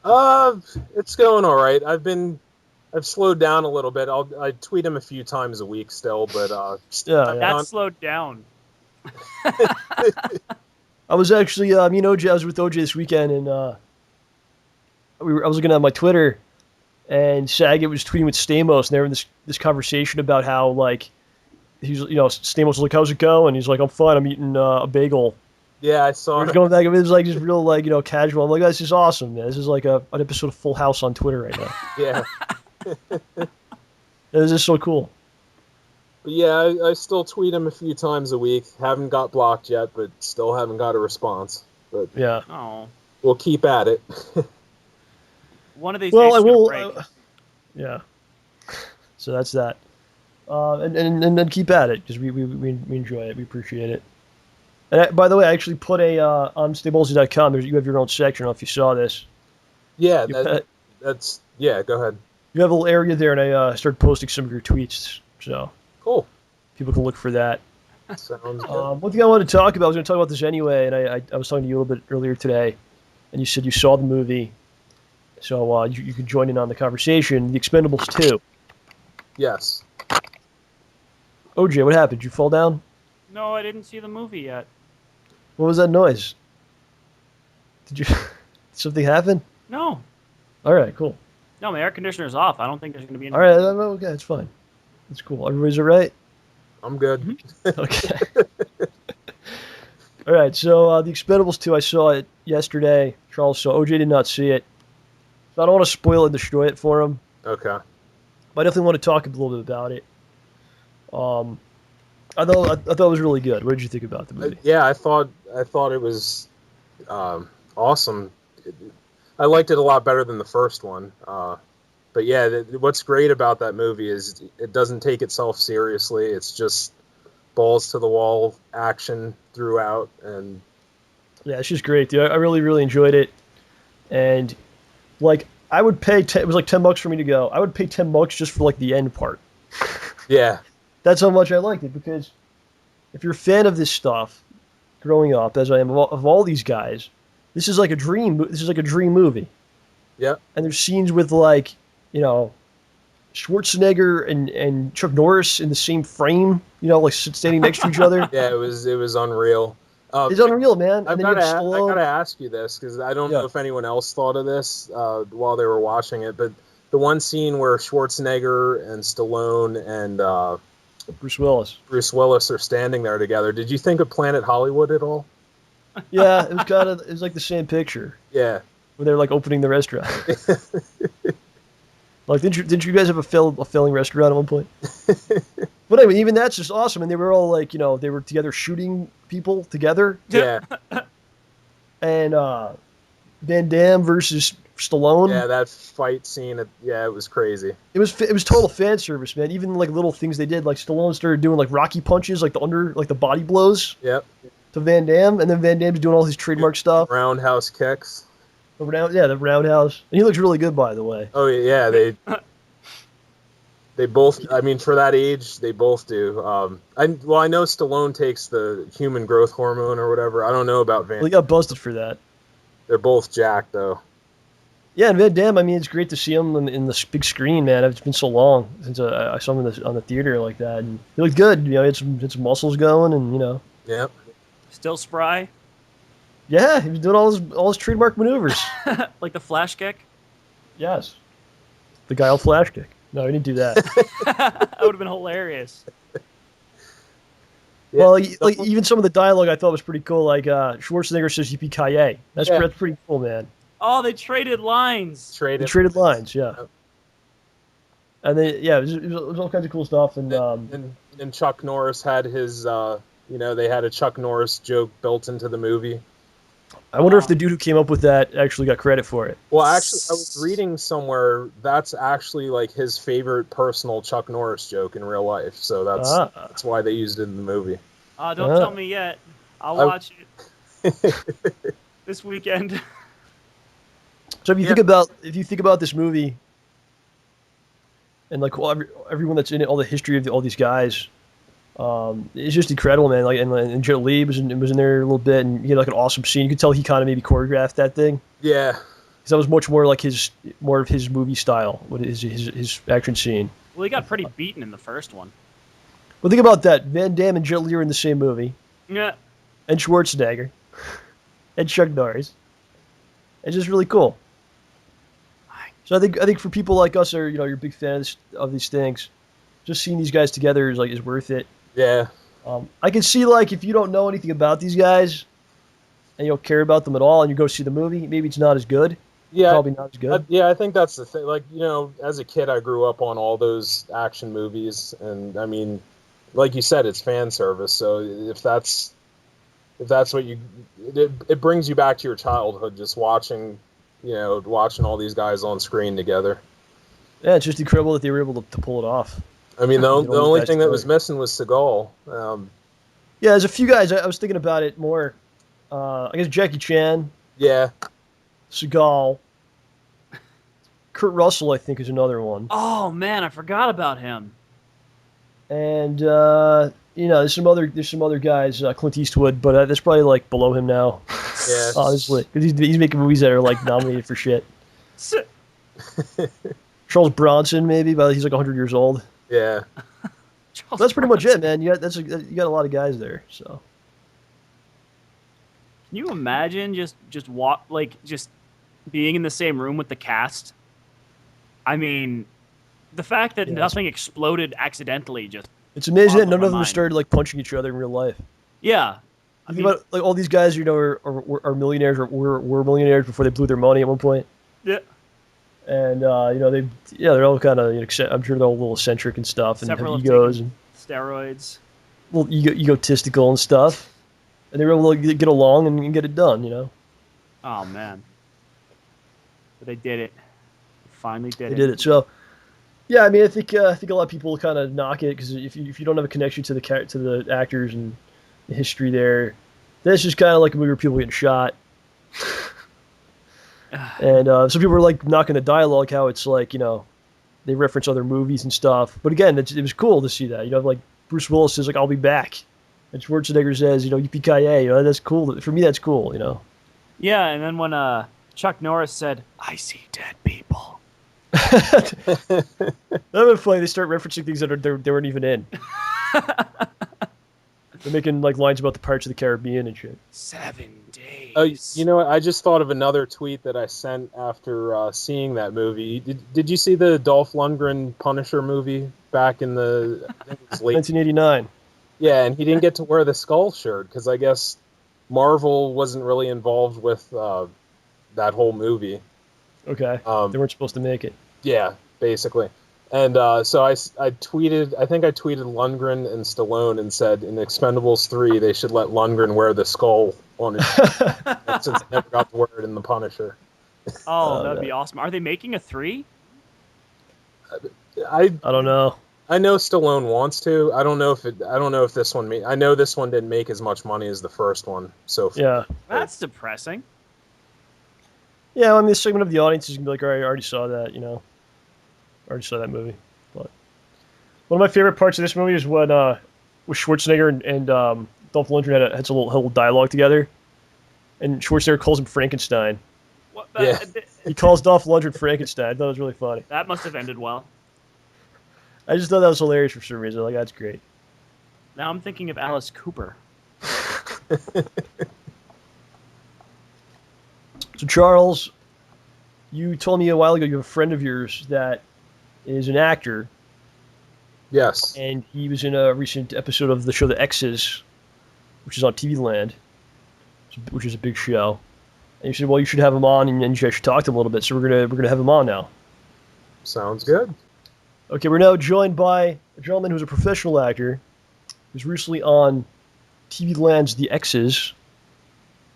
S4: It's going all right. I've slowed down a little bit. I tweet him a few times a week still, but
S3: that's slowed down.
S2: I was actually, I was with OJ this weekend, and I was looking at my Twitter, and Saget was tweeting with Stamos, and they were in this conversation about how, like, Stamos was like, "How's it going?" He's like, "I'm fine. I'm eating a bagel."
S4: Yeah, I saw it.
S2: Going back, it was like just real, like, casual. I'm like, "This is awesome, man. This is like an episode of Full House on Twitter right now."
S4: Yeah.
S2: This is so cool.
S4: But yeah, I still tweet him a few times a week. Haven't got blocked yet, but still haven't got a response. But
S2: yeah,
S4: we'll keep at it.
S3: One of these days, I will.
S2: Yeah. So that's that. And then keep at it, because we enjoy it. We appreciate it. And by the way, I actually put on StayBallsy.com. You have your own section. I don't know if you saw this.
S4: Yeah, that's yeah. Go ahead.
S2: You have a little area there, and I started posting some of your tweets. So
S4: cool.
S2: People can look for that.
S4: Sounds good.
S2: One thing I wanted to talk about, I was going to talk about this anyway, and I was talking to you a little bit earlier today. and you said you saw the movie, so you could join in on the conversation. The Expendables 2.
S4: Yes.
S2: OJ, what happened? Did you fall down?
S3: No, I didn't see the movie yet.
S2: What was that noise? Did something happen?
S3: No.
S2: All right, cool.
S3: No, my air conditioner's off. I don't think there's going to be any.
S2: All right, okay, it's fine. It's cool. Everybody's all right?
S4: I'm good.
S2: Okay. All right, so The Expendables 2, I saw it yesterday. Charles saw. OJ did not see it. So I don't want to spoil and destroy it for him.
S4: Okay.
S2: But I definitely want to talk a little bit about it. I thought it was really good. What did you think about the movie?
S4: Yeah, I thought it was awesome. I liked it a lot better than the first one. But yeah, what's great about that movie is it doesn't take itself seriously. It's just balls to the wall action throughout, and
S2: Yeah, it's just great, dude. I really, really enjoyed it. And like, I would pay. It was like $10 for me to go. I would pay $10 just for like the end part.
S4: yeah,
S2: That's how much I liked it, because if you're a fan of this stuff, growing up as I am of all these guys, this is like a dream. This is like a dream movie.
S4: yeah,
S2: And there's scenes with like, Schwarzenegger and Chuck Norris in the same frame. Like standing next to each other.
S4: yeah. It was unreal.
S2: It's unreal, man.
S4: I
S2: And then you have Stallone.
S4: gotta ask you this because I don't
S2: Yeah.
S4: know if anyone else thought of this while they were watching it, but the one scene where Schwarzenegger and Stallone and
S2: Bruce Willis.
S4: Bruce Willis are standing there together. Did you think of Planet Hollywood at all?
S2: Yeah, it was like the same picture
S4: Yeah.
S2: when they were like opening the restaurant. Like, didn't you guys have a failing restaurant at one point? But anyway, even that's just awesome. And they were all like, they were together shooting people together.
S4: Yeah.
S2: And Van Damme versus Stallone.
S4: Yeah, that fight scene, it was crazy.
S2: It was total fan service, man. Even like little things they did, like Stallone started doing like Rocky punches, like the body blows
S4: Yep.
S2: to Van Damme, and then Van Damme's doing all his trademark stuff.
S4: Roundhouse kicks.
S2: The roundhouse. And he looks really good, by the way.
S4: Oh yeah, they both. I mean, for that age, they both do. I know Stallone takes the human growth hormone or whatever. I don't know about Van.
S2: Well, he got busted for that.
S4: They're both jacked though.
S2: Yeah, and Van Damme, I mean, it's great to see him in the big screen, man. It's been so long since I saw him on the theater like that. And he looked good. He had some muscles going, and
S4: Yep.
S3: Still spry,
S2: Yeah, he was doing all his trademark maneuvers.
S3: like the flash kick.
S2: Yes. The guy on flash kick. No, he didn't do that.
S3: That would have been hilarious.
S4: Yeah.
S2: Well, like even some of the dialogue I thought was pretty cool. Like Schwarzenegger says "Yippee-ki-yay." That's pretty cool, man.
S3: Oh, they traded lines.
S2: They traded lines, yeah.
S4: Yep.
S2: And then it was all kinds of cool stuff. And
S4: And Chuck Norris had his. They had a Chuck Norris joke built into the movie.
S2: I wonder if the dude who came up with that actually got credit for it.
S4: Well, actually, I was reading somewhere that's actually like his favorite personal Chuck Norris joke in real life. So that's why they used it in the movie.
S3: Don't tell me yet. I'll watch it this weekend.
S2: So if you think about this movie, and like everyone that's in it, all the history of all these guys, it's just incredible, man. Like and Joe Lee was in there a little bit, and he had like an awesome scene. You could tell he kind of maybe choreographed that thing.
S4: Yeah.
S2: Because that was much more like more of his movie style, what is his action scene.
S3: Well, he got pretty beaten in the first one.
S2: Well, think about that. Van Damme and Jet Li are in the same movie,
S3: Yeah.
S2: and Schwarzenegger, and Chuck Norris. It's just really cool. So I think for people like us, or you're a big fan of these things, just seeing these guys together is worth it.
S4: Yeah.
S2: I can see like if you don't know anything about these guys, and you don't care about them at all, and you go see the movie, maybe it's not as good.
S4: Yeah.
S2: Probably not as good.
S4: I think that's the thing. Like, as a kid, I grew up on all those action movies, and I mean, like you said, it's fan service. So if that's what it brings you back to your childhood, just watching all these guys on screen together.
S2: Yeah, it's just incredible that they were able to pull it off.
S4: I mean, the only thing that was missing was Seagal.
S2: Yeah, there's a few guys. I was thinking about it more. I guess Jackie Chan.
S4: Yeah.
S2: Seagal. Kurt Russell, I think, is another one.
S3: Oh man, I forgot about him.
S2: and there's some other guys, Clint Eastwood, but that's probably like below him now,
S4: Yeah.
S2: honestly, because he's making movies that are like nominated for shit. Charles Bronson, maybe, but he's like 100 years old.
S4: Yeah.
S2: That's pretty much it, man. You got a lot of guys there. So
S3: Can you imagine just being in the same room with the cast? I mean, the fact that nothing exploded accidentally just.
S2: It's amazing that
S3: boggles
S2: none
S3: my
S2: of them
S3: mind.
S2: started like punching each other in real life.
S3: Yeah.
S2: I mean, about, like all these guys, are millionaires or were millionaires before they blew their money at one point.
S3: Yeah.
S2: And they're all kind of, I'm sure they're all a little eccentric and stuff, and
S3: Several
S2: have
S3: have
S2: egos
S3: taken
S2: and
S3: steroids.
S2: a little egotistical and stuff, and they were able to get along and get it done.
S3: Oh man. But they did it. Finally did
S2: They
S3: it.
S2: did it. So, yeah, I mean, I think a lot of people kind of knock it because if you don't have a connection to the actors and the history there, that's just kind of like a movie where people getting shot. And some people are like knocking the dialogue, how it's like they reference other movies and stuff. But again, it was cool to see that. Like Bruce Willis says like I'll be back, and Schwarzenegger says yippee-ki-yay. That's cool. For me, that's cool.
S3: Yeah, and then when Chuck Norris said, "I see dead people."
S2: That would be funny. They start referencing things that they weren't even in. They're making like lines about the Pirates of the Caribbean and shit.
S3: 7 days.
S4: Oh, you know what? I just thought of another tweet that I sent after seeing that movie. Did you see the Dolph Lundgren Punisher movie back in the I think it was late
S2: 1989.
S4: Yeah, and he didn't get to wear the skull shirt because I guess Marvel wasn't really involved with that whole movie.
S2: Okay. They weren't supposed to make it.
S4: Yeah, basically. And so I tweeted, I think I tweeted Lundgren and Stallone and said in Expendables 3 they should let Lundgren wear the skull on his since he never got to wear it in The Punisher.
S3: Oh, that'd be awesome. Are they making a 3?
S4: I
S2: don't know.
S4: I know Stallone wants to. I don't know if this one I know this one didn't make as much money as the first one so far.
S2: Yeah.
S3: That's depressing.
S2: Yeah, I mean, this segment of the audience is going to be like, all right, I already saw that, I already saw that movie. But one of my favorite parts of this movie is when with Schwarzenegger and Dolph Lundgren had a little dialogue together. And Schwarzenegger calls him Frankenstein.
S3: What?
S4: Yeah.
S2: He calls Dolph Lundgren Frankenstein. I thought it was really funny.
S3: That must have ended well.
S2: I just thought that was hilarious for some reason. Like, that's great.
S3: Now I'm thinking of Alice Cooper.
S2: So, Charles, you told me a while ago you have a friend of yours that is an actor,
S4: Yes.
S2: and he was in a recent episode of the show The X's, which is on TV Land, which is a big show. And you said, well, you should have him on, and you guys should talk to him a little bit. So we're gonna have him on now.
S4: Sounds good.
S2: Okay, we're now joined by a gentleman who's a professional actor, who's recently on TV Land's The X's.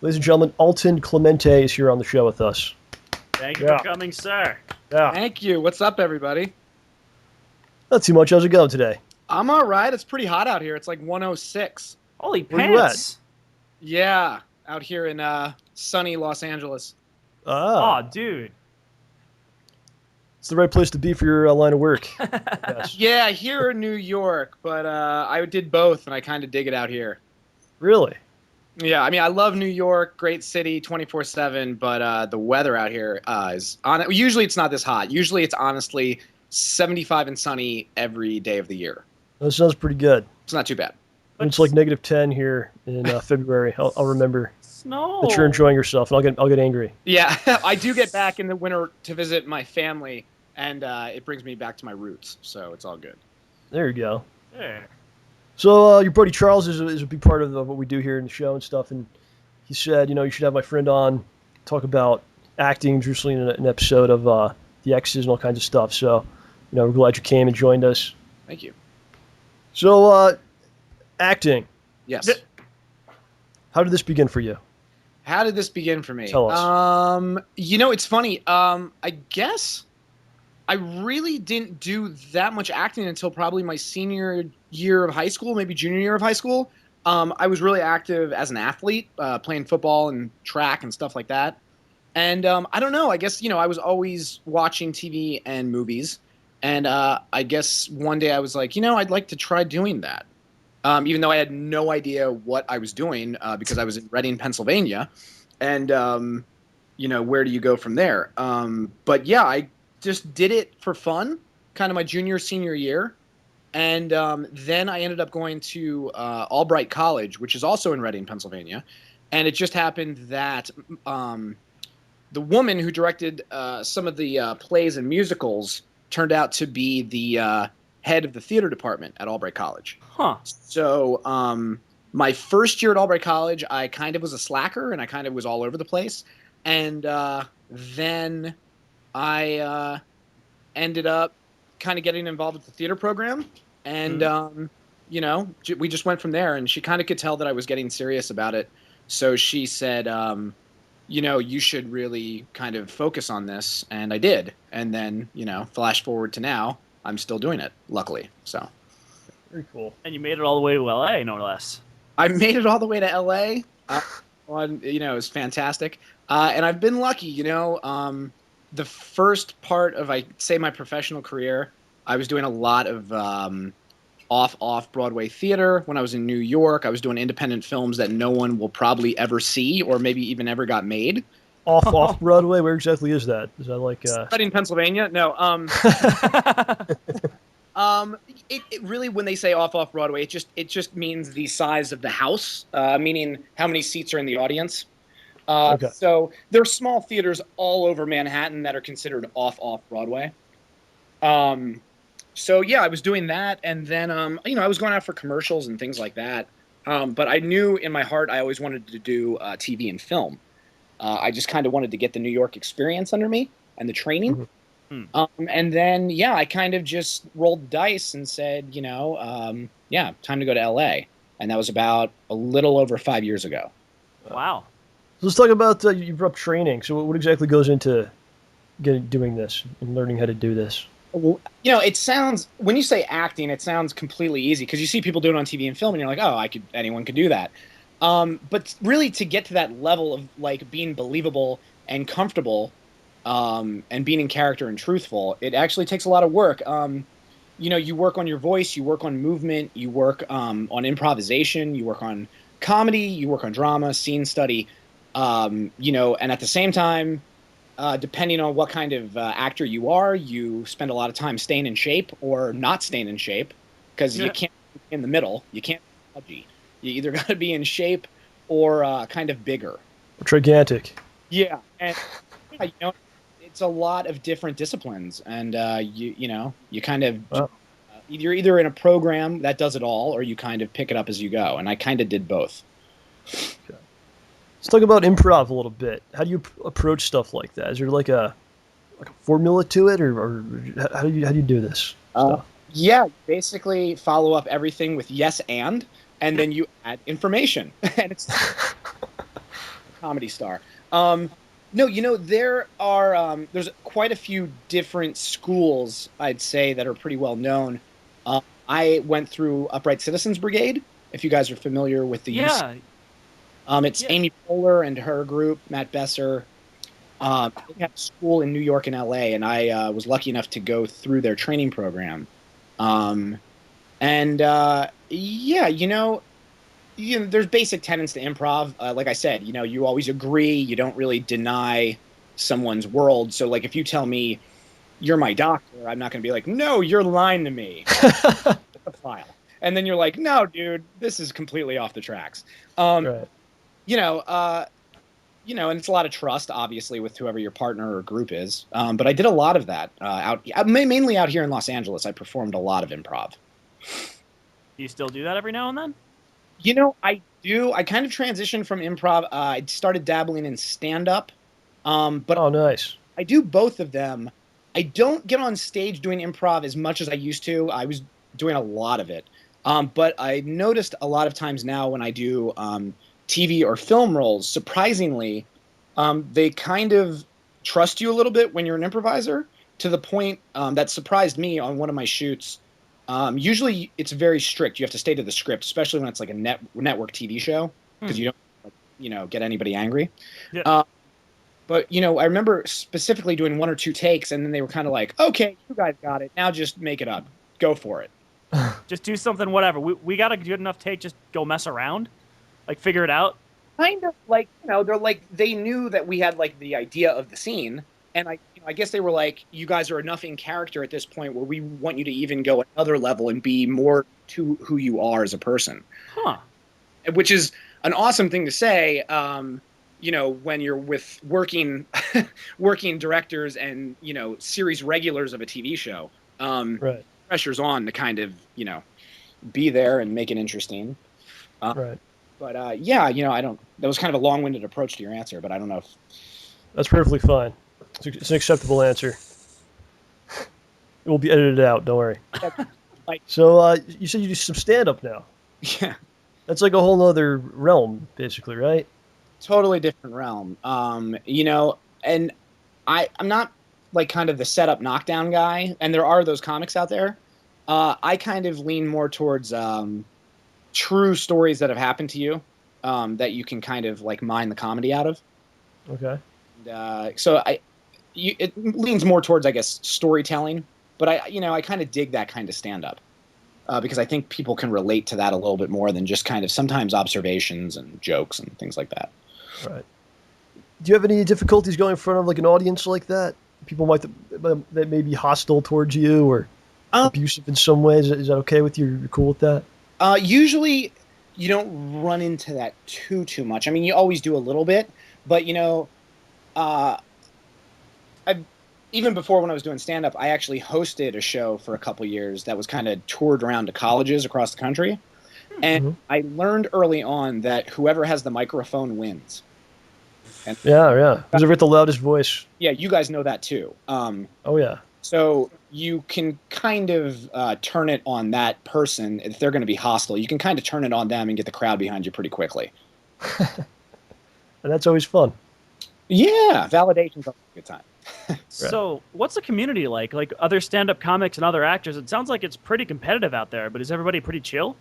S2: Ladies and gentlemen, Alton Clemente is here on the show with us.
S3: Thank you for coming, sir.
S2: Yeah.
S5: Thank you. What's up, everybody?
S2: Not too much. How's it going today?
S5: I'm all right. It's pretty hot out here. It's like 106.
S3: Holy
S2: Where you
S3: pants.
S5: Yeah, out here in sunny Los Angeles.
S2: Ah,
S3: Oh, dude.
S2: it's the right place to be for your line of work. Yes.
S5: Yeah, here in New York, but I did both, and I kind of dig it out here.
S2: Really?
S5: Yeah, I mean, I love New York, great city, 24/7, but the weather out here is on. Usually, it's not this hot. Usually, it's honestly 75 and sunny every day of the year.
S2: That sounds pretty good.
S5: It's not too bad.
S2: When it's like -10 here in February, I'll remember
S3: Snow.
S2: that you're enjoying yourself, and I'll get angry.
S5: Yeah, I do get back in the winter to visit my family, and it brings me back to my roots, so it's all good.
S2: There you go.
S3: There.
S2: So your buddy Charles is a big part of what we do here in the show and stuff, and he said, you should have my friend on, talk about acting, recently in an episode of The X's and all kinds of stuff. So, we're glad you came and joined us.
S5: Thank you.
S2: So, acting.
S5: Yes.
S2: How did this begin for you?
S5: How did this begin for me?
S2: Tell us.
S5: It's funny. I guess I really didn't do that much acting until probably my senior year of high school, maybe junior year of high school. I was really active as an athlete, playing football and track and stuff like that. And I don't know. I guess, I was always watching TV and movies. And I guess one day I was like, I'd like to try doing that. Even though I had no idea what I was doing because I was in Reading, Pennsylvania. And, where do you go from there? But yeah, I just did it for fun, kind of my junior, senior year. And then I ended up going to Albright College, which is also in Reading, Pennsylvania. And it just happened that the woman who directed some of the plays and musicals turned out to be the head of the theater department at Albright College.
S3: Huh.
S5: So my first year at Albright College, I kind of was a slacker and I kind of was all over the place. And then I ended up kind of getting involved with the theater program. And, we just went from there. And she kind of could tell that I was getting serious about it. So she said, you should really kind of focus on this. And I did. And then, flash forward to now, I'm still doing it, luckily. So
S2: Very cool.
S3: And you made it all the way to LA, no less.
S5: I made it all the way to LA. It was fantastic. And I've been lucky, the first part of, I'd say, my professional career, I was doing a lot of off Broadway theater. When I was in New York, I was doing independent films that no one will probably ever see or maybe even ever got made.
S2: Off Broadway? Where exactly is that? Is that like
S5: in Pennsylvania? No. It really, when they say off Broadway, it just means the size of the house, meaning how many seats are in the audience.
S2: Okay.
S5: So there's small theaters all over Manhattan that are considered off Broadway. So yeah, I was doing that, and then I was going out for commercials and things like that. But I knew in my heart I always wanted to do TV and film. I just kind of wanted to get the New York experience under me and the training.
S3: Mm-hmm.
S5: And then I kind of just rolled the dice and said, time to go to LA, and that was about a little over 5 years ago.
S3: Wow.
S2: So let's talk about you brought up training. So what exactly goes into doing this and learning how to do this?
S5: Well, it sounds, when you say acting, it sounds completely easy because you see people do it on TV and film and you're like, oh, anyone could do that. But really to get to that level of like being believable and comfortable and being in character and truthful, it actually takes a lot of work. You work on your voice, you work on movement, you work on improvisation, you work on comedy, you work on drama, scene study, and at the same time, depending on what kind of actor you are, you spend a lot of time staying in shape or not staying in shape because you can't be in the middle. You can't be pudgy. You either got to be in shape or kind of bigger.
S2: Gigantic.
S5: Yeah, and it's a lot of different disciplines, and you kind of you're either in a program that does it all, or you kind of pick it up as you go. And I kind of did both.
S2: Okay. Let's talk about improv a little bit. How do you approach stuff like that? Is there like a formula to it, or how do you do this stuff?
S5: Yeah, basically follow up everything with yes and then you add information, and it's Comedy Star. No, there are there's quite a few different schools, I'd say, that are pretty well known. I went through Upright Citizens Brigade, if you guys are familiar with the
S3: Yeah.
S5: It's Amy Poehler and her group, Matt Besser. They have a school in New York and LA, and I was lucky enough to go through their training program. There's basic tenets to improv. Like I said, you always agree. You don't really deny someone's world. So, like, if you tell me you're my doctor, I'm not going to be like, no, you're lying to me. A file. And then you're like, no, dude, this is completely off the tracks.
S2: Right.
S5: And it's a lot of trust, obviously, with whoever your partner or group is. But I did a lot of that mainly out here in Los Angeles. I performed a lot of improv.
S3: Do you still do that every now and then?
S5: I do. I kind of transitioned from improv. I started dabbling in stand-up. But
S2: oh, nice.
S5: I do both of them. I don't get on stage doing improv as much as I used to. I was doing a lot of it. But I noticed a lot of times now when I do TV or film roles, surprisingly, they kind of trust you a little bit when you're an improviser, to the point that surprised me on one of my shoots. Usually it's very strict. You have to stay to the script, especially when it's like a network TV show, because you don't get anybody angry.
S3: Yeah.
S5: But I remember specifically doing 1 or 2 takes, and then they were kind of like, "Okay, you guys got it. Now just make it up. Go for it."
S3: Just do something, whatever. We got a good enough take. Just go mess around, like figure it out.
S5: Kind of like, they're like, they knew that we had like the idea of the scene, and I guess they were like, "You guys are enough in character at this point where we want you to even go another level and be more to who you are as a person,"
S3: Huh.
S5: which is an awesome thing to say. When you're with working directors and series regulars of a TV show,
S2: Right.
S5: pressure's on to kind of be there and make it interesting.
S2: Right.
S5: But yeah, I don't. That was kind of a long-winded approach to your answer, but I don't know if
S2: That's perfectly fine. It's an acceptable answer. It will be edited out. Don't worry.
S5: Like-
S2: So you said you do some stand-up now.
S5: yeah,
S2: That's like a whole other realm, basically, right?
S5: totally different realm. And I'm not like kind of the setup knockdown guy, and there are those comics out there. I kind of lean more towards true stories that have happened to you, that you can kind of like mine the comedy out of.
S2: Okay.
S5: So it leans more towards, I guess, storytelling, but I kind of dig that kind of stand up, because I think people can relate to that a little bit more than just kind of sometimes observations and jokes and things like that.
S2: Right. Do you have any difficulties going in front of like an audience like that? People that may be hostile towards you or abusive in some ways. Is that okay with you? You're cool with that?
S5: Usually you don't run into that too much. I mean, you always do a little bit, but even before when I was doing stand-up, I actually hosted a show for a couple years that was kind of toured around to colleges across the country. And I learned early on that whoever has the microphone wins. And
S2: Yeah. Who's ever got the loudest voice?
S5: yeah, you guys know that too.
S2: Oh, yeah.
S5: So you can kind of turn it on that person. If they're going to be hostile, you can kind of turn it on them and get the crowd behind you pretty quickly.
S2: And that's always fun.
S5: Yeah, validation's always a good time.
S3: So, what's the community like? Like other stand-up comics and other actors? It sounds like it's pretty competitive out there, but is everybody pretty chill?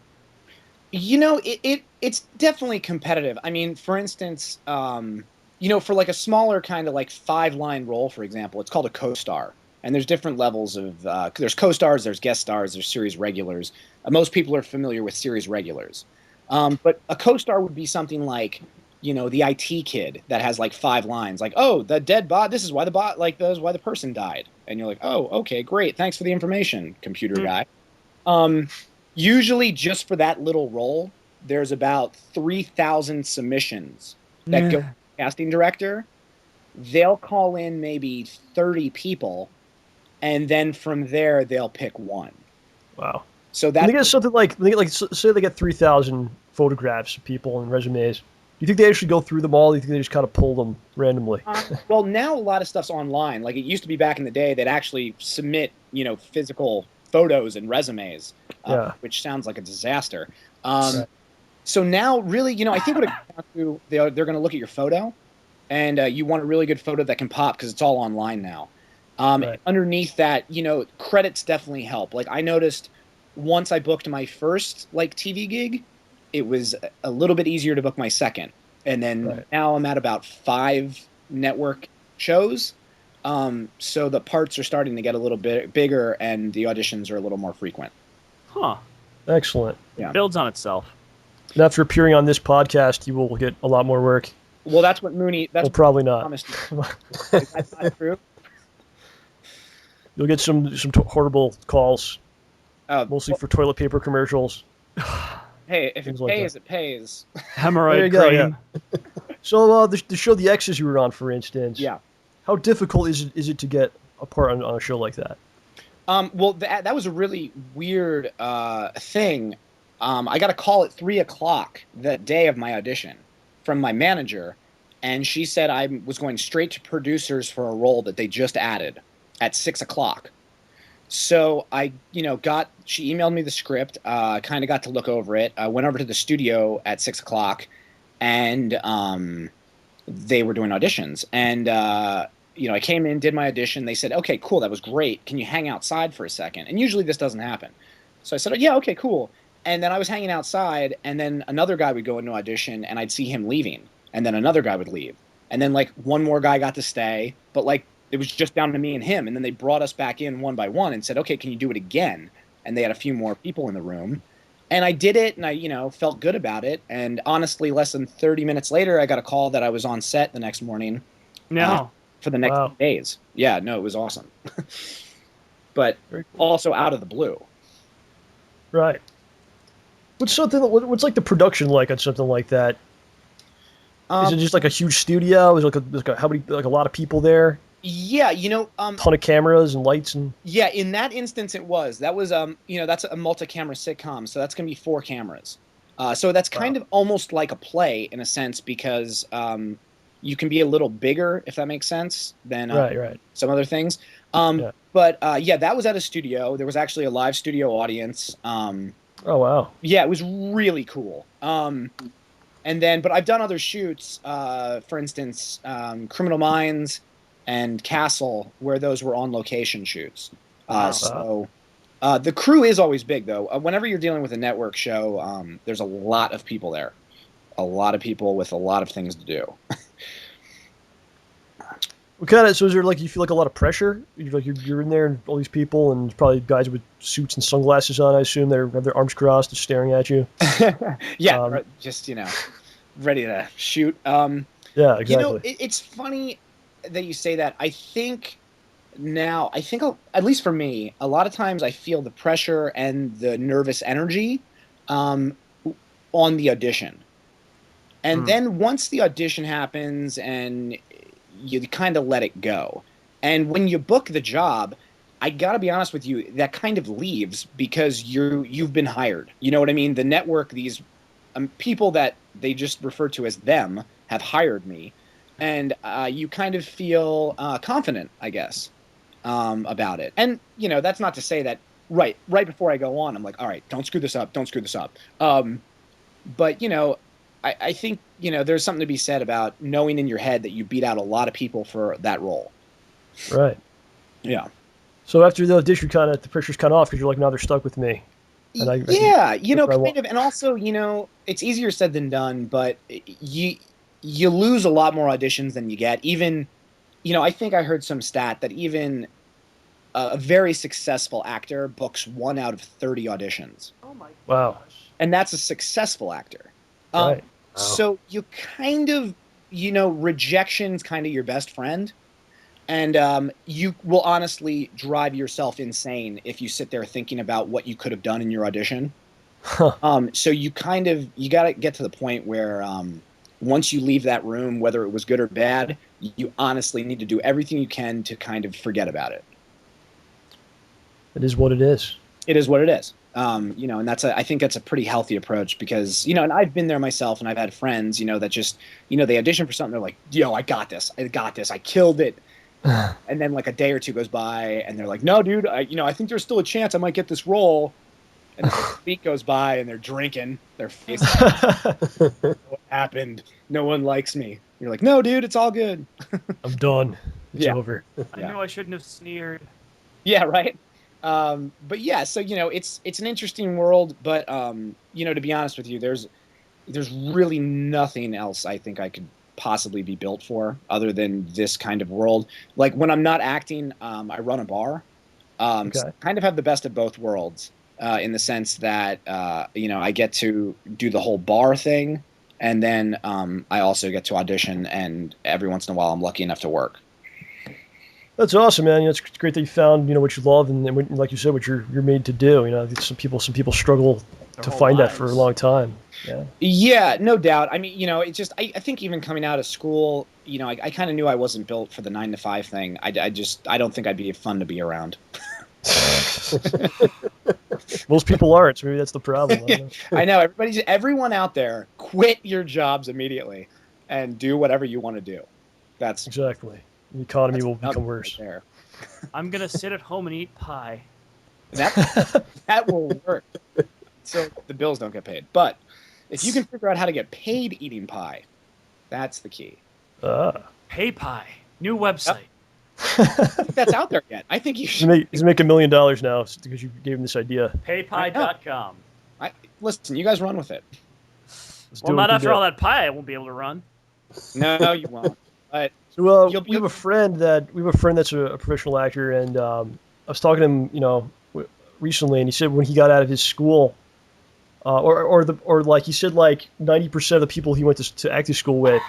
S5: It's definitely competitive. I mean, for instance, for like a smaller kind of like 5-line role, for example, it's called a co-star. And there's different levels of, there's co-stars, there's guest stars, there's series regulars. Most people are familiar with series regulars. But a co-star would be something like, the IT kid that has like 5 lines, like, "Oh, the dead bot, this is why the person died." And you're like, "Oh, okay, great. Thanks for the information, computer guy." Usually just for that little role, there's about 3,000 submissions that go to the casting director. They'll call in maybe 30 people, and then from there they'll pick one.
S2: Wow.
S5: So
S2: When
S5: that
S2: they get something like, say they get 3,000 photographs of people and resumes. Do you think they actually go through them all? Or do you think they just kind of pull them randomly?
S5: well, now a lot of stuff's online. Like it used to be back in the day, they'd actually submit, physical photos and resumes, which sounds like a disaster.
S2: Right.
S5: So now, really, I think what it comes down to, they're going to look at your photo, and you want a really good photo that can pop because it's all online now.
S2: Right.
S5: Underneath that, credits definitely help. Like I noticed once I booked my first like TV gig, it was a little bit easier to book my second. And then now I'm at about 5 network shows. So the parts are starting to get a little bit bigger and the auditions are a little more frequent.
S3: Huh.
S2: Excellent.
S5: Yeah.
S3: It builds on itself.
S2: And after appearing on this podcast, you will get a lot more work.
S5: Well, that's what Mooney. That's
S2: Well, probably not.
S5: promised you. Is that not true?
S2: You'll get some horrible calls, mostly for toilet paper commercials.
S5: Hey, if
S2: Things
S5: it
S2: like
S5: pays,
S2: that.
S5: it pays.
S2: There you
S3: Hemorrhoid
S2: go,
S3: cream.
S2: So the show The X's you were on, for instance.
S5: Yeah.
S2: How difficult is it to get a part on a show like that?
S5: Well, that was a really weird thing. I got a call at 3:00 that day of my audition from my manager, and she said I was going straight to producers for a role that they just added at 6:00. So she emailed me the script, kind of got to look over it. I went over to the studio at 6:00, and they were doing auditions. And, I came in, did my audition. They said, "Okay, cool, that was great. Can you hang outside for a second?" And usually this doesn't happen. So I said, "Yeah, okay, cool." And then I was hanging outside, and then another guy would go into audition, and I'd see him leaving. And then another guy would leave. and then like one more guy got to stay, but like it was just down to me and him, and then they brought us back in one by one and said, okay, can you do it again? And they had a few more people in the room, and I did it, and I felt good about it, and honestly, less than 30 minutes later, I got a call that I was on set the next morning.
S3: No.
S5: For the next 8 days. Yeah, no, it was awesome. But also out of the blue.
S2: Right. What's like the production like on something like that? Is it just like a huge studio? Is it like a lot of people there?
S5: Yeah,
S2: Ton of cameras and lights and.
S5: Yeah, in that instance, it was. That was that's a multi-camera sitcom, so that's gonna be 4 cameras. So that's kind of almost like a play in a sense because you can be a little bigger, if that makes sense, than some other things. But that was at a studio. There was actually a live studio audience. Oh,
S2: wow.
S5: Yeah, it was really cool. But I've done other shoots, for instance, Criminal Minds and Castle, where those were on location shoots. So the crew is always big, though. Whenever you're dealing with a network show, there's a lot of people there. A lot of people with a lot of things to do.
S2: So is there you feel like a lot of pressure? You're in there and all these people and probably guys with suits and sunglasses on, I assume. They have their arms crossed and staring at you.
S5: Yeah, just, ready to shoot.
S2: Yeah, exactly.
S5: It's funny that you say that. I think at least for me, a lot of times I feel the pressure and the nervous energy on the audition. And then once the audition happens and you kind of let it go. And when you book the job, I got to be honest with you, that kind of leaves because you've been hired. You know what I mean? The network, these people that they just refer to as them have hired me. And you kind of feel confident, I guess, about it. And, that's not to say that right before I go on, I'm like, all right, don't screw this up. But, I think, there's something to be said about knowing in your head that you beat out a lot of people for that role.
S2: Right.
S5: Yeah.
S2: So after the audition, the pressure's kind of off because you're like, now they're stuck with me. And kind of. And also, it's easier said than done, but you lose a lot more auditions than you get. Even, I think I heard some stat that even a very successful actor books 1 out of 30 auditions.
S3: Oh my gosh.
S2: Wow.
S5: And that's a successful actor.
S2: Right.
S5: So you kind of, rejection's kind of your best friend. And you will honestly drive yourself insane if you sit there thinking about what you could have done in your audition. So you got to get to the point where once you leave that room, whether it was good or bad, you honestly need to do everything you can to kind of forget about it.
S2: It is what it is.
S5: It is what it is. And I think that's a pretty healthy approach because, and I've been there myself and I've had friends, that just, they audition for something. They're like, yo, I got this. I killed it. And then like a day or two goes by and they're like, no, dude, I think there's still a chance I might get this role. And then a week goes by and they're drinking their face. What happened? No one likes me. You're like, no, dude, it's all good.
S2: I'm done. It's over.
S3: I know I shouldn't have sneered.
S5: Yeah, right. But yeah, so it's an interesting world, but to be honest with you, there's really nothing else I think I could possibly be built for other than this kind of world. Like when I'm not acting, I run a bar. So kind of have the best of both worlds in the sense that I get to do the whole bar thing, and then I also get to audition, and every once in a while I'm lucky enough to work.
S2: That's awesome, man. It's great that you found what you love and like you said, what you're made to do. Some people struggle to find that for a long time. Yeah. Yeah,
S5: no doubt. I mean, it's just I think even coming out of school, I kind of knew I wasn't built for the 9-to-5 thing. I don't think I'd be fun to be around.
S2: Most people aren't, so maybe that's the problem.
S5: I know. Everyone out there, quit your jobs immediately and do whatever you want to do. That's
S2: exactly. The economy will become worse.
S5: Right there.
S3: I'm gonna sit at home and eat pie.
S5: That will work. So the bills don't get paid. But if you can figure out how to get paid eating pie, that's the key.
S3: Pay pie. New website.
S5: Yep. That's out there yet. I think you should.
S2: He's making $1 million now because you gave him this idea.
S3: Paypie.com.
S5: Listen, you guys run with it.
S3: Well, not after all that pie, I won't be able to run.
S5: No, you won't. But
S2: So
S5: You'll-
S2: we have a friend that's a professional actor, and I was talking to him, recently, and he said when he got out of his school, or like he said, like 90% of the people he went to acting school with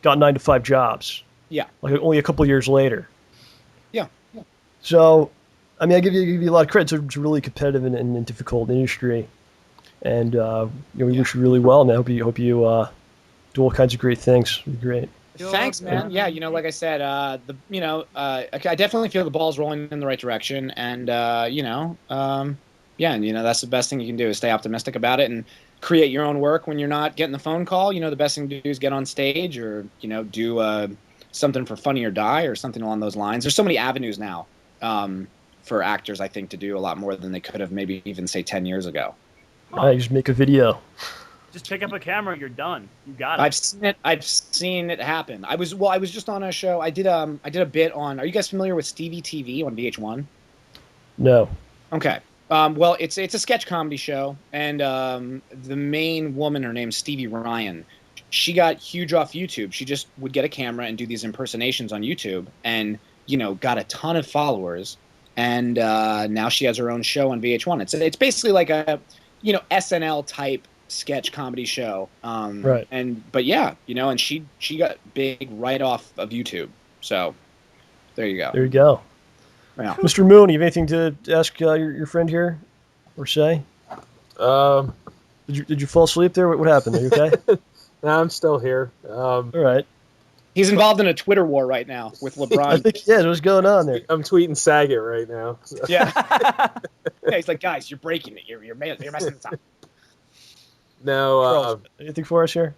S2: got 9-to-5 jobs.
S5: Yeah.
S2: Like only a couple years later.
S5: Yeah.
S2: So, I mean, I give you a lot of credit. It's a really competitive and difficult industry, and we wish you really well, man. Hope you do all kinds of great things. It'd be great.
S5: Thanks, man. Yeah, like I said, I definitely feel the ball's rolling in the right direction, and that's the best thing you can do is stay optimistic about it and create your own work when you're not getting the phone call. The best thing to do is get on stage or do something for Funny or Die or something along those lines. There's so many avenues now for actors, I think, to do a lot more than they could have maybe even say 10 years ago.
S2: You just make a video.
S3: Just pick up a camera, you're done. You got it.
S5: I've seen it happen. I was just on a show. I did a bit on. Are you guys familiar with Stevie TV on VH1?
S2: No.
S5: Okay. Well, it's a sketch comedy show, and the main woman, her name's Stevie Ryan. She got huge off YouTube. She just would get a camera and do these impersonations on YouTube, and got a ton of followers. And now she has her own show on VH1. It's basically like a SNL type sketch comedy show.
S2: Right.
S5: But yeah, and she got big right off of YouTube. So there you go.
S2: There you go.
S5: Yeah.
S2: Mr. Mooney, you have anything to ask your friend here or say? Did you fall asleep there? What happened? Are you okay?
S4: No, I'm still here.
S2: All right.
S5: He's involved in a Twitter war right now with
S2: I
S5: LeBron.
S2: think, yeah, what's going on there?
S4: I'm tweeting Saget right now. So.
S5: Yeah. Yeah, he's like, guys, you're breaking it. You're messing this up.
S4: No.
S2: Charles, anything for us here?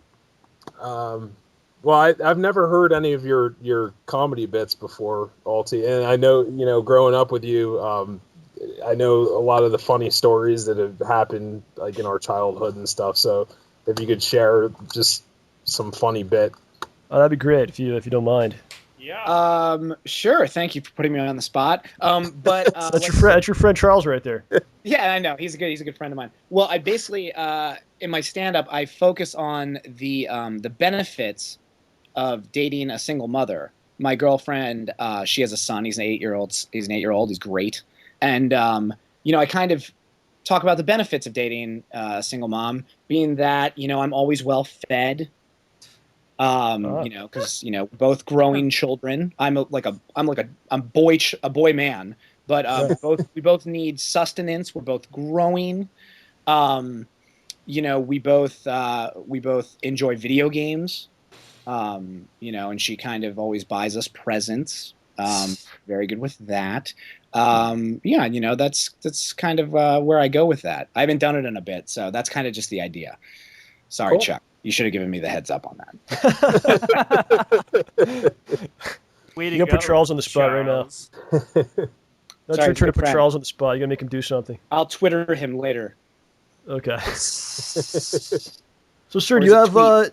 S4: Well, I've never heard any of your comedy bits before, Alti, and I know growing up with you, I know a lot of the funny stories that have happened like in our childhood and stuff. So if you could share just some funny bit.
S2: Oh, that'd be great if you don't mind.
S3: Yeah.
S5: Sure. Thank you for putting me on the spot. But
S2: That's your friend Charles right there.
S5: yeah, I know he's a good friend of mine. Well, I basically in my stand-up I focus on the benefits of dating a single mother. My girlfriend, she has a son. He's an 8-year-old. He's great, and I kind of talk about the benefits of dating a single mom, being that I'm always well fed. Because both growing children. I'm a boy man, but we both need sustenance. We're both growing. We both enjoy video games. And she kind of always buys us presents. Very good with that. That's kind of where I go with that. I haven't done it in a bit, so that's kind of just the idea. Sorry, cool. Chuck. You should have given me the heads up on
S2: that. You gotta put Charles on the spot right now. That's your turn to put Charles on the spot. You gotta make him do something.
S5: I'll Twitter him later.
S2: Okay. So, sir, do you have? I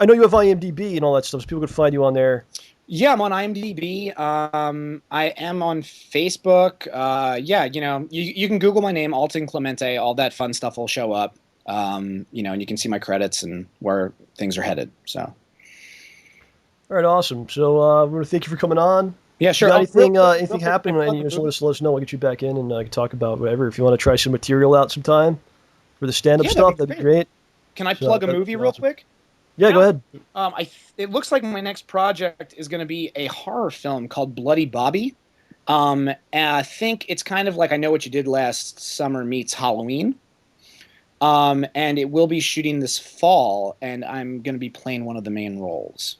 S2: know you have IMDb and all that stuff. So people could find you on there.
S5: Yeah, I'm on IMDb. I am on Facebook. You can Google my name, Alton Clemente. All that fun stuff will show up. And you can see my credits and where things are headed. So. All
S2: right, awesome. So I want to thank you for coming on.
S5: Yeah, sure.
S2: Anything happen, and just let us know. We'll get you back in and can talk about whatever. If you want to try some material out sometime for the stand-up stuff, that'd be great.
S5: Can I plug a movie real quick?
S2: Yeah, go ahead.
S5: It looks like my next project is going to be a horror film called Bloody Bobby. And I think it's kind of like I Know What You Did Last Summer meets Halloween. And it will be shooting this fall, and I'm going to be playing one of the main roles.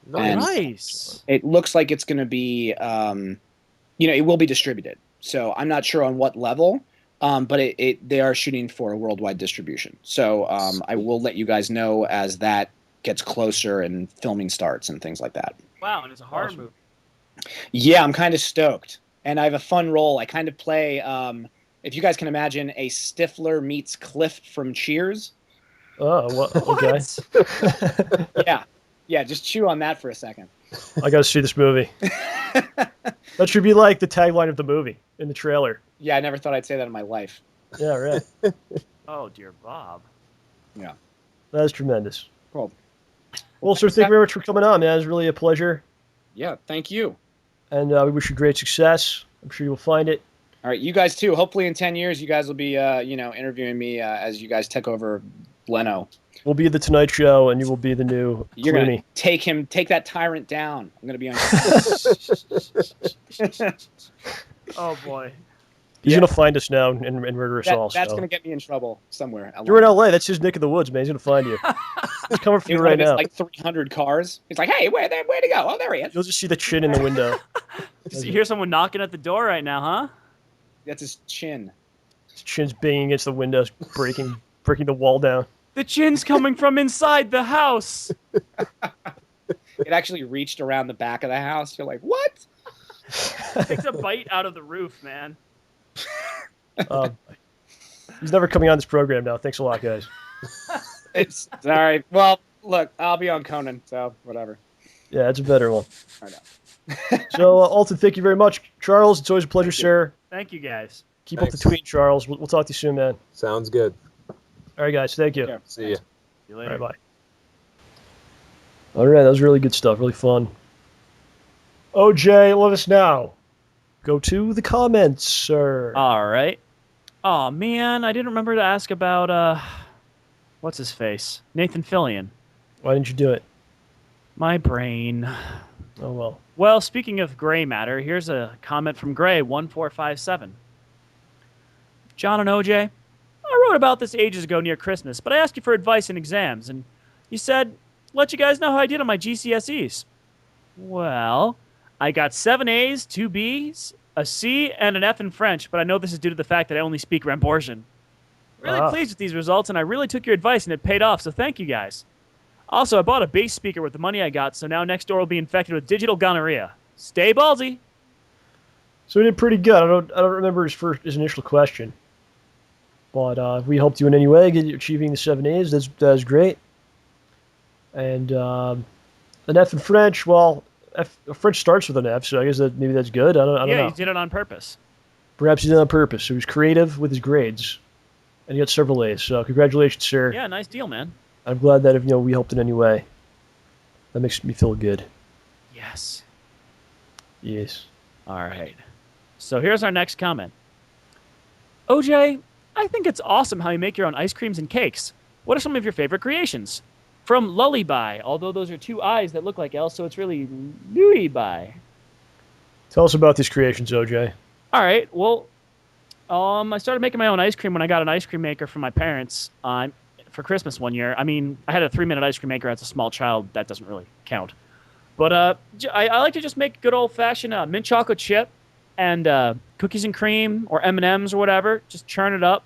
S3: Nice.
S5: It looks like it's going to be, it will be distributed. So I'm not sure on what level. But they are shooting for a worldwide distribution. So I will let you guys know as that gets closer and filming starts and things like that.
S3: Wow, and it's a horror movie.
S5: Yeah, I'm kind of stoked. And I have a fun role. I kind of play, if you guys can imagine, a Stifler meets Cliff from Cheers.
S2: Oh, well, okay.
S5: Yeah, just chew on that for a second.
S2: I got to see this movie. That should be like the tagline of the movie in the trailer.
S5: Yeah, I never thought I'd say that in my life.
S2: Yeah, right.
S3: Oh, dear Bob.
S5: Yeah.
S2: That is tremendous.
S5: Cool.
S2: Well, sir, thank you very much for coming on, man. It was really a pleasure.
S5: Yeah, thank you.
S2: And we wish you great success. I'm sure you'll find it.
S5: All right, you guys too. Hopefully in 10 years, you guys will be, interviewing me as you guys take over Leno.
S2: We'll be The Tonight Show, and you will be the new
S5: You're
S2: Clooney.
S5: gonna take that tyrant down. I'm gonna be on.
S3: Oh boy.
S2: He's going to find us now and murder us all.
S5: That's
S2: so.
S5: gonna get me in trouble somewhere.
S2: You're in LA. That's his neck of the woods, man. He's going to find you. He's coming for you right now.
S5: Like 300 cars. He's like, hey, where'd he go? Oh, there he is.
S2: You'll just see the chin in the window.
S3: You hear someone knocking at the door right now, huh?
S5: That's his chin.
S2: His chin's banging against the windows, breaking the wall down.
S3: The chin's coming from inside the house.
S5: It actually reached around the back of the house. You're like, what?
S3: Takes a bite out of the roof, man.
S2: He's never coming on this program now. Thanks a lot, guys.
S5: It's all right. Well, look, I'll be on Conan, so whatever.
S2: Yeah, it's a better one.
S5: I know.
S2: So, Alton, thank you very much. Charles, it's always a pleasure, sir.
S3: Thank you, guys.
S2: Keep up the tweet, Charles. We'll talk to you soon, man.
S4: Sounds good.
S2: All right, guys. Thank you.
S5: Yeah.
S4: See you.
S3: See you
S2: All
S3: later.
S2: right, bye. All right, that was really good stuff. Really fun. OJ, let us now. Go to the comments, sir.
S3: All right. Oh man, I didn't remember to ask about what's his face? Nathan Fillion.
S2: Why didn't you do it?
S3: My brain.
S2: Oh, well.
S3: Well, speaking of gray matter, here's a comment from Gray1457. John and OJ, I wrote about this ages ago near Christmas, but I asked you for advice in exams, and you said, let you guys know how I did on my GCSEs. Well, I got 7 A's, 2 B's, a C, and an F in French, but I know this is due to the fact that I only speak Ramborgian. Really pleased with these results, and I really took your advice, and it paid off, so thank you guys. Also, I bought a bass speaker with the money I got, so now next door will be infected with digital gonorrhea. Stay ballsy.
S2: So he did pretty good. I don't remember his initial question. But we helped you in any way, achieving the 7 A's. That's great. And an F in French, well, French starts with an F, so I guess maybe that's good. I don't know.
S3: Yeah, you did it on purpose.
S2: Perhaps he did it on purpose. He was creative with his grades, and he got several A's. So congratulations, sir.
S3: Yeah, nice deal, man.
S2: I'm glad that we helped in any way. That makes me feel good.
S3: Yes.
S2: Yes.
S3: All right. So here's our next comment. OJ, I think it's awesome how you make your own ice creams and cakes. What are some of your favorite creations? From Lullaby, although those are 2 eyes that look like L, so it's really Lullaby.
S2: Tell us about these creations, OJ.
S3: All right. Well, I started making my own ice cream when I got an ice cream maker from my parents for Christmas one year. I mean, I had a 3-minute ice cream maker as a small child. That doesn't really count. But I like to just make good old-fashioned mint chocolate chip and cookies and cream or M&Ms or whatever. Just churn it up.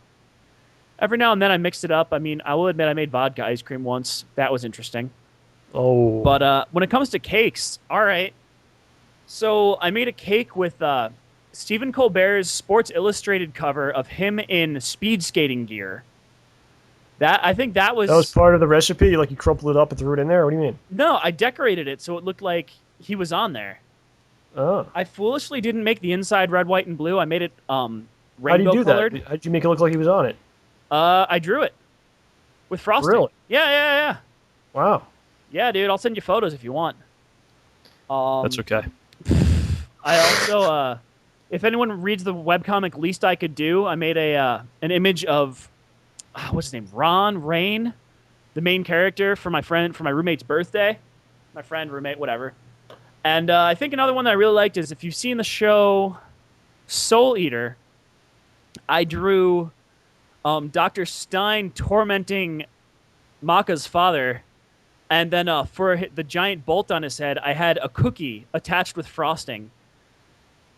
S3: Every now and then I mixed it up. I mean, I will admit I made vodka ice cream once. That was interesting.
S2: Oh.
S3: But when it comes to cakes, all right. So I made a cake with Stephen Colbert's Sports Illustrated cover of him in speed skating gear. I think that was
S2: part of the recipe? You crumpled it up and threw it in there? What do you mean?
S3: No, I decorated it so it looked like he was on there.
S2: Oh.
S3: I foolishly didn't make the inside red, white, and blue. I made it rainbow
S2: How do you do
S3: colored.
S2: that? How did you make it look like he was on it?
S3: I drew it with frosting.
S2: Really?
S3: Yeah.
S2: Wow.
S3: Yeah, dude. I'll send you photos if you want.
S2: That's okay.
S3: I also, if anyone reads the webcomic Least I Could Do, I made an image of what's his name? Rain, the main character for my roommate's birthday. My friend, roommate, whatever. And I think another one that I really liked is if you've seen the show Soul Eater, I drew Dr. Stein tormenting Maka's father, and then for the giant bolt on his head, I had a cookie attached with frosting.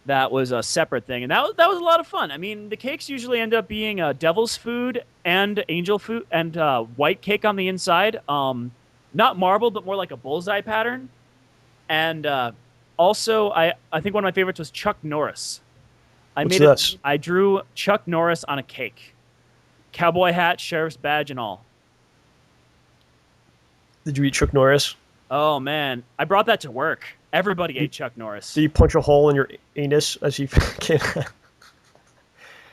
S3: That was a separate thing, and that was a lot of fun. I mean, the cakes usually end up being devil's food and angel food and white cake on the inside. Not marble, but more like a bullseye pattern. And also, I think one of my favorites was Chuck Norris. I drew Chuck Norris on a cake. Cowboy hat, sheriff's badge, and all.
S2: Did you eat Chuck Norris?
S3: Oh, man. I brought that to work. Everybody ate Chuck Norris.
S2: Did you punch a hole in your anus as he came out?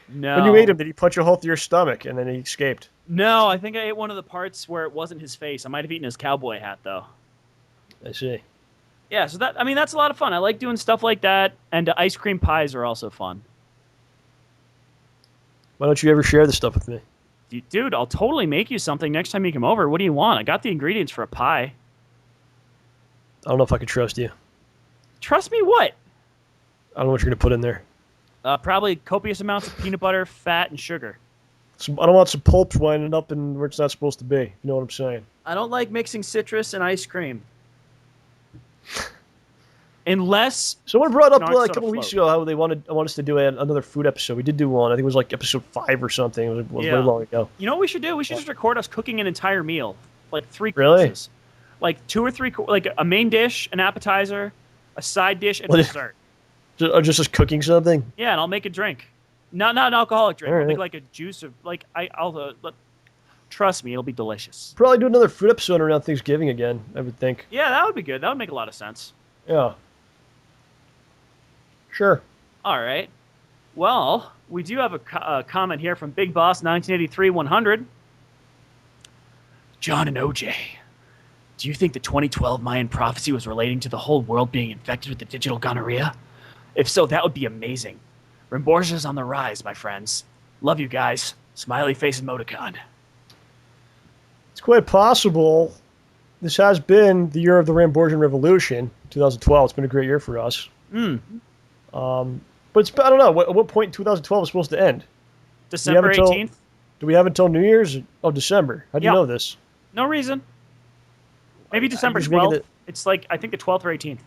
S3: No.
S2: When you ate him, did he punch a hole through your stomach and then he escaped?
S3: No, I think I ate one of the parts where it wasn't his face. I might have eaten his cowboy hat, though.
S2: I see.
S3: Yeah, so that's a lot of fun. I like doing stuff like that, and ice cream pies are also fun.
S2: Why don't you ever share this stuff with me?
S3: Dude, I'll totally make you something next time you come over. What do you want? I got the ingredients for a pie.
S2: I don't know if I can trust you.
S3: Trust me, what?
S2: I don't know what you're going to put in there.
S3: Probably copious amounts of peanut butter, fat, and sugar.
S2: I don't want some pulp winding up in where it's not supposed to be. You know what I'm saying?
S3: I don't like mixing citrus and ice cream. Unless
S2: someone brought up
S3: Snarks
S2: a
S3: on
S2: couple
S3: a
S2: weeks
S3: float.
S2: ago how I want us to do another food episode. We did do one. I think it was like episode 5 or something. It was
S3: Yeah.
S2: way long ago.
S3: You know what we should do? We should just record us cooking an entire meal, like 3
S2: Really?
S3: courses, like 2 or 3, like a main dish, an appetizer, a side dish, and a
S2: What-
S3: dessert.
S2: Just us cooking something.
S3: Yeah, and I'll make a drink, not an alcoholic drink. I'll
S2: Alright.
S3: make like a juice of like I'll trust me, it'll be delicious.
S2: Probably do another food episode around Thanksgiving again. I would think.
S3: Yeah, that would be good. That would make a lot of sense.
S2: Yeah. Sure.
S3: All right. Well, we do have a comment here from Big Boss 1983 100. John and OJ, do you think the 2012 Mayan prophecy was relating to the whole world being infected with the digital gonorrhea? If so, that would be amazing. Ramborgia's on the rise, my friends. Love you guys. Smiley face emoticon.
S2: It's quite possible. This has been the year of the Ramborgian Revolution, 2012. It's been a great year for us. But I don't know. At what point in 2012 is supposed to end?
S3: December 18th?
S2: Do we have until New Year's? Oh, December. How do you
S3: Yeah.
S2: know this?
S3: No reason. Maybe December
S2: just making
S3: 12th.
S2: it-
S3: It's like, I think the 12th or 18th.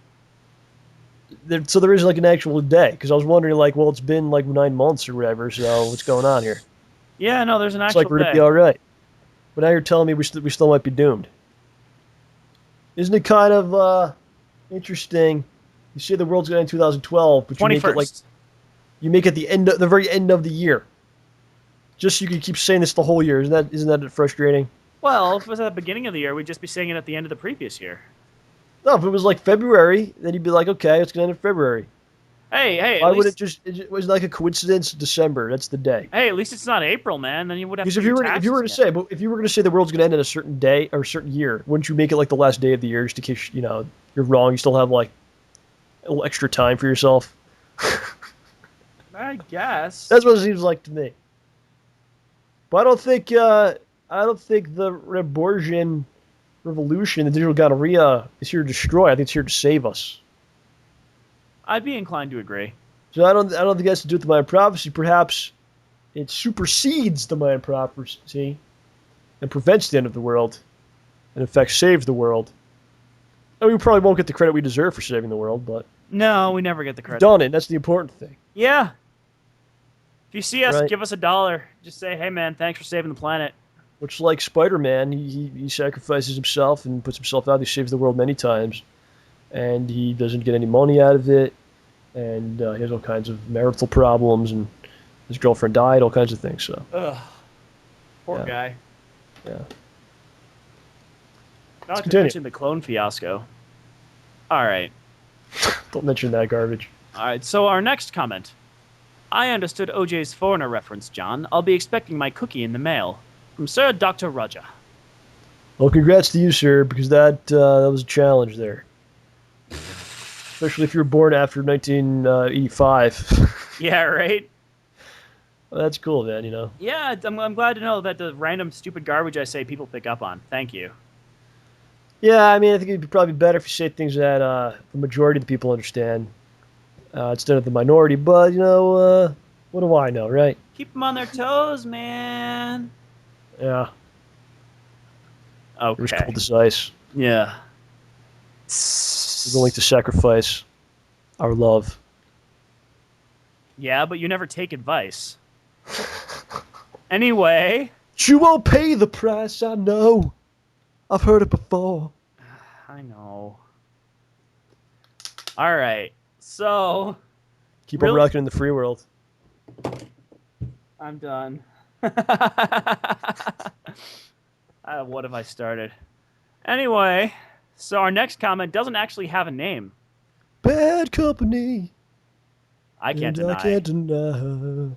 S2: So there is like an actual day. Because I was wondering, like, well, it's been like 9 months or whatever. So what's going on here?
S3: Yeah, no, there's an
S2: It's
S3: actual
S2: like we're going
S3: day.
S2: to be all right. But now you're telling me we still might be doomed. Isn't it kind of interesting? You say the world's going to end in 2012, but you make
S3: 21st.
S2: it like you make it the very end of the year. Just so you can keep saying this the whole year. Isn't that frustrating?
S3: Well, if it was at the beginning of the year, we'd just be saying it at the end of the previous year.
S2: No, if it was like February, then you'd be like, okay, it's going to end in February.
S3: Hey,
S2: Why
S3: at
S2: would
S3: least,
S2: it was like a coincidence? December, that's the day.
S3: hey, at least it's not April, man. Then you would have
S2: Because
S3: to
S2: if
S3: do
S2: you were
S3: taxes
S2: if you were going to say the world's going to end in a certain day or a certain year, wouldn't you make it like the last day of the year just in case you're wrong? You still have like a little extra time for yourself.
S3: I guess.
S2: That's what it seems like to me. But I don't think the Ramborgian revolution, the digital gonorrhea, is here to destroy. I think it's here to save us.
S3: I'd be inclined to agree.
S2: So I don't think it has to do with the Mayan prophecy. Perhaps it supersedes the Mayan prophecy and prevents the end of the world, and in fact saves the world. And we probably won't get the credit we deserve for saving the world, but
S3: No, we never get the
S2: we've
S3: credit.
S2: done it. That's the important thing.
S3: Yeah. If you see us,
S2: Right.
S3: give us $1. Just say, hey, man, thanks for saving the planet.
S2: Which, like Spider-Man, he sacrifices himself and puts himself out. He saves the world many times, and he doesn't get any money out of it, and he has all kinds of marital problems, and his girlfriend died, all kinds of things. So,
S3: Ugh. Poor
S2: Yeah.
S3: guy.
S2: yeah.
S3: Not to
S2: continue.
S3: mention the clone fiasco. All right.
S2: Don't mention that garbage.
S3: All right, so our next comment. I understood OJ's foreigner reference, John. I'll be expecting my cookie in the mail. From Sir Dr. Roger.
S2: Well, congrats to you, sir, because that was a challenge there. Especially if you were born after 1985.
S3: Yeah, right?
S2: Well, that's cool, man,
S3: Yeah, I'm glad to know that the random stupid garbage I say people pick up on. Thank you.
S2: Yeah, I mean, I think it'd be probably better if you say things that the majority of the people understand instead of the minority. But, what do I know, right?
S3: Keep them on their toes, man.
S2: Yeah, it was
S3: Okay.
S2: cold as ice.
S3: Yeah.
S2: We're willing to sacrifice our love.
S3: Yeah, but you never take advice. Anyway,
S2: You won't pay the price, I know. I've heard it before.
S3: I know. All right. So,
S2: Keep on
S3: Really?
S2: rocking in the free world.
S3: I'm done. What have I started? Anyway, so our next comment doesn't actually have a name.
S2: Bad company.
S3: I can't
S2: and
S3: deny.
S2: I can't deny.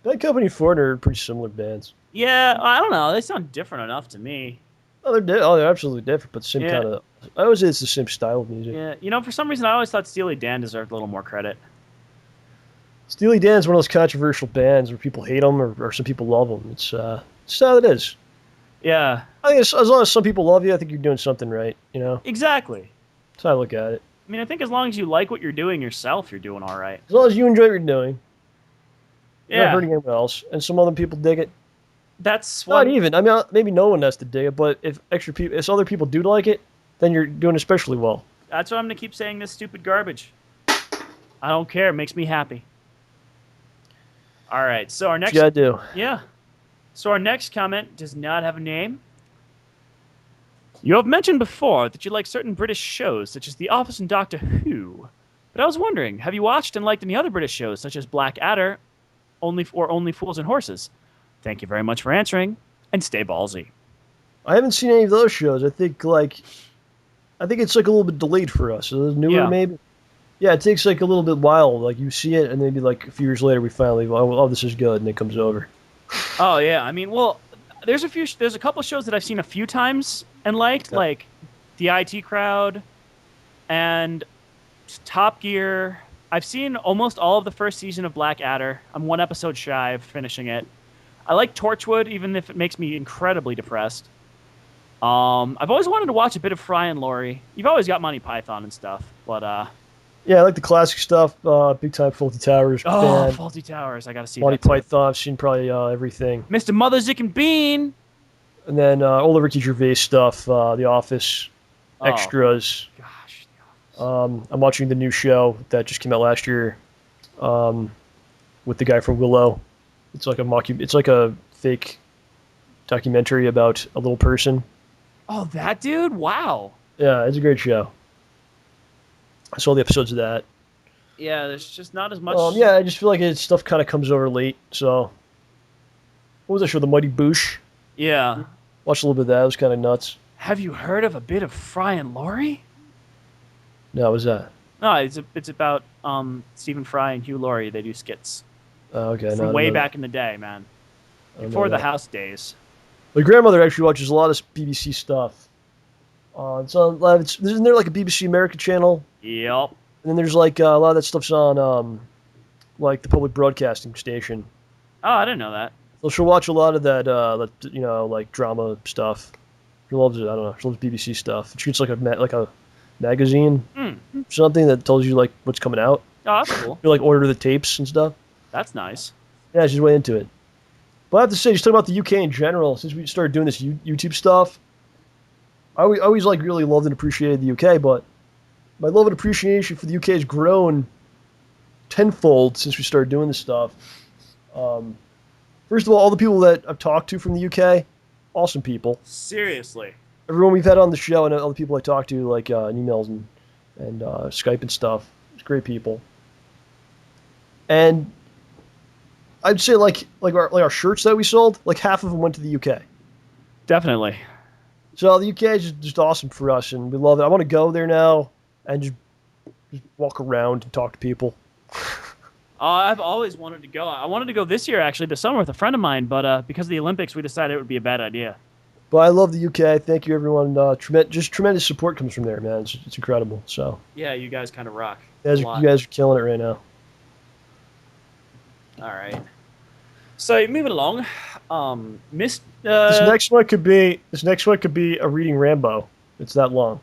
S2: Bad Company and Foreigner are pretty similar bands.
S3: Yeah, I don't know. They sound different enough to me.
S2: they're absolutely different, but same
S3: Yeah.
S2: kind of. I always say it's the same style of music.
S3: Yeah, for some reason I always thought Steely Dan deserved a little more credit.
S2: Steely Dan's one of those controversial bands where people hate them or some people love them. It's how it is.
S3: Yeah,
S2: I think as long as some people love you, I think you're doing something right.
S3: exactly.
S2: That's how I look at it.
S3: I mean, I think as long as you like what you're doing yourself, you're doing all right.
S2: As long as you enjoy what you're doing, you're not
S3: Yeah,
S2: hurting anyone else, and some other people dig it.
S3: that's
S2: Not
S3: what.
S2: even. I mean, maybe no one has to dig it, but if other people do like it, then you're doing especially well.
S3: That's what I'm gonna keep saying. This stupid garbage. I don't care. It makes me happy. All right. So our next.
S2: What you gotta do.
S3: Yeah. So our next comment does not have a name. You have mentioned before that you like certain British shows, such as The Office and Doctor Who. But I was wondering, have you watched and liked any other British shows, such as Blackadder, Only Fools and Horses? Thank you very much for answering, and stay ballsy.
S2: I haven't seen any of those shows. I think it's like a little bit delayed for us. So newer,
S3: Yeah.
S2: maybe. Yeah, it takes like a little bit while. Like you see it, and maybe like a few years later, we finally, oh, this is good, and it comes over.
S3: Oh yeah, I mean, well, there's a couple shows that I've seen a few times and liked,
S2: Yeah.
S3: like The IT Crowd and Top Gear. I've seen almost all of the first season of Blackadder. I'm one episode shy of finishing it. I like Torchwood, even if it makes me incredibly depressed. I've always wanted to watch a bit of Fry and Laurie. You've always got Monty Python and stuff, but
S2: Yeah, I like the classic stuff. Big Time Fawlty Towers.
S3: oh,
S2: Band,
S3: Faulty Towers, I gotta see
S2: Monty
S3: that. too.
S2: Python. I've seen probably everything.
S3: Mr. Mother Zick and Bean.
S2: And then all the Ricky Gervais stuff, The Office,
S3: Oh,
S2: Extras.
S3: gosh.
S2: I'm watching the new show that just came out last year, with the guy from Willow. It's like It's like a fake documentary about a little person.
S3: Oh, that dude! Wow.
S2: Yeah, it's a great show. I saw the episodes of that.
S3: Yeah, there's just not as much.
S2: Yeah, I just feel like stuff kind of comes over late. So, what was that show? The Mighty Boosh.
S3: Yeah.
S2: Watched a little bit of that. It was kind of nuts.
S3: Have you heard of a bit of Fry and Laurie?
S2: No, what was that?
S3: No, it's about Stephen Fry and Hugh Laurie. They do skits
S2: Oh, okay.
S3: from
S2: no,
S3: way
S2: no,
S3: back in the day, man.
S2: I don't know
S3: Before the
S2: that.
S3: house days.
S2: My grandmother actually watches a lot of BBC stuff. Isn't there like a BBC America channel?
S3: Yep.
S2: And then there's like a lot of that stuff's on like the public broadcasting station.
S3: Oh, I didn't know that.
S2: So she'll watch a lot of that, like drama stuff. She loves it. I don't know. She loves BBC stuff. She gets like a magazine, something that tells you like what's coming out.
S3: Oh, that's cool.
S2: You like order the tapes and stuff.
S3: That's nice.
S2: Yeah, she's way into it. But I have to say, just talking about the UK in general, since we started doing this YouTube stuff, I always like really loved and appreciated the UK, but my love and appreciation for the UK has grown tenfold since we started doing this stuff. First of all the people that I've talked to from the UK, awesome people.
S3: Seriously.
S2: Everyone we've had on the show and all the people I talked to, like in emails and Skype and stuff, it's great people. And I'd say like our shirts that we sold, like half of them went to the UK.
S3: Definitely.
S2: So the UK is just awesome for us, and we love it. I want to go there now and just walk around and talk to people.
S3: I've always wanted to go. I wanted to go this year, actually, this summer with a friend of mine, but because of the Olympics, we decided it would be a bad idea.
S2: But I love the UK. Thank you, everyone. Just tremendous support comes from there, man. It's incredible. So
S3: Yeah, you guys kind of rock.
S2: you guys are killing it right now.
S3: All right. So moving along,
S2: This next one could be a reading Rambo. It's that long.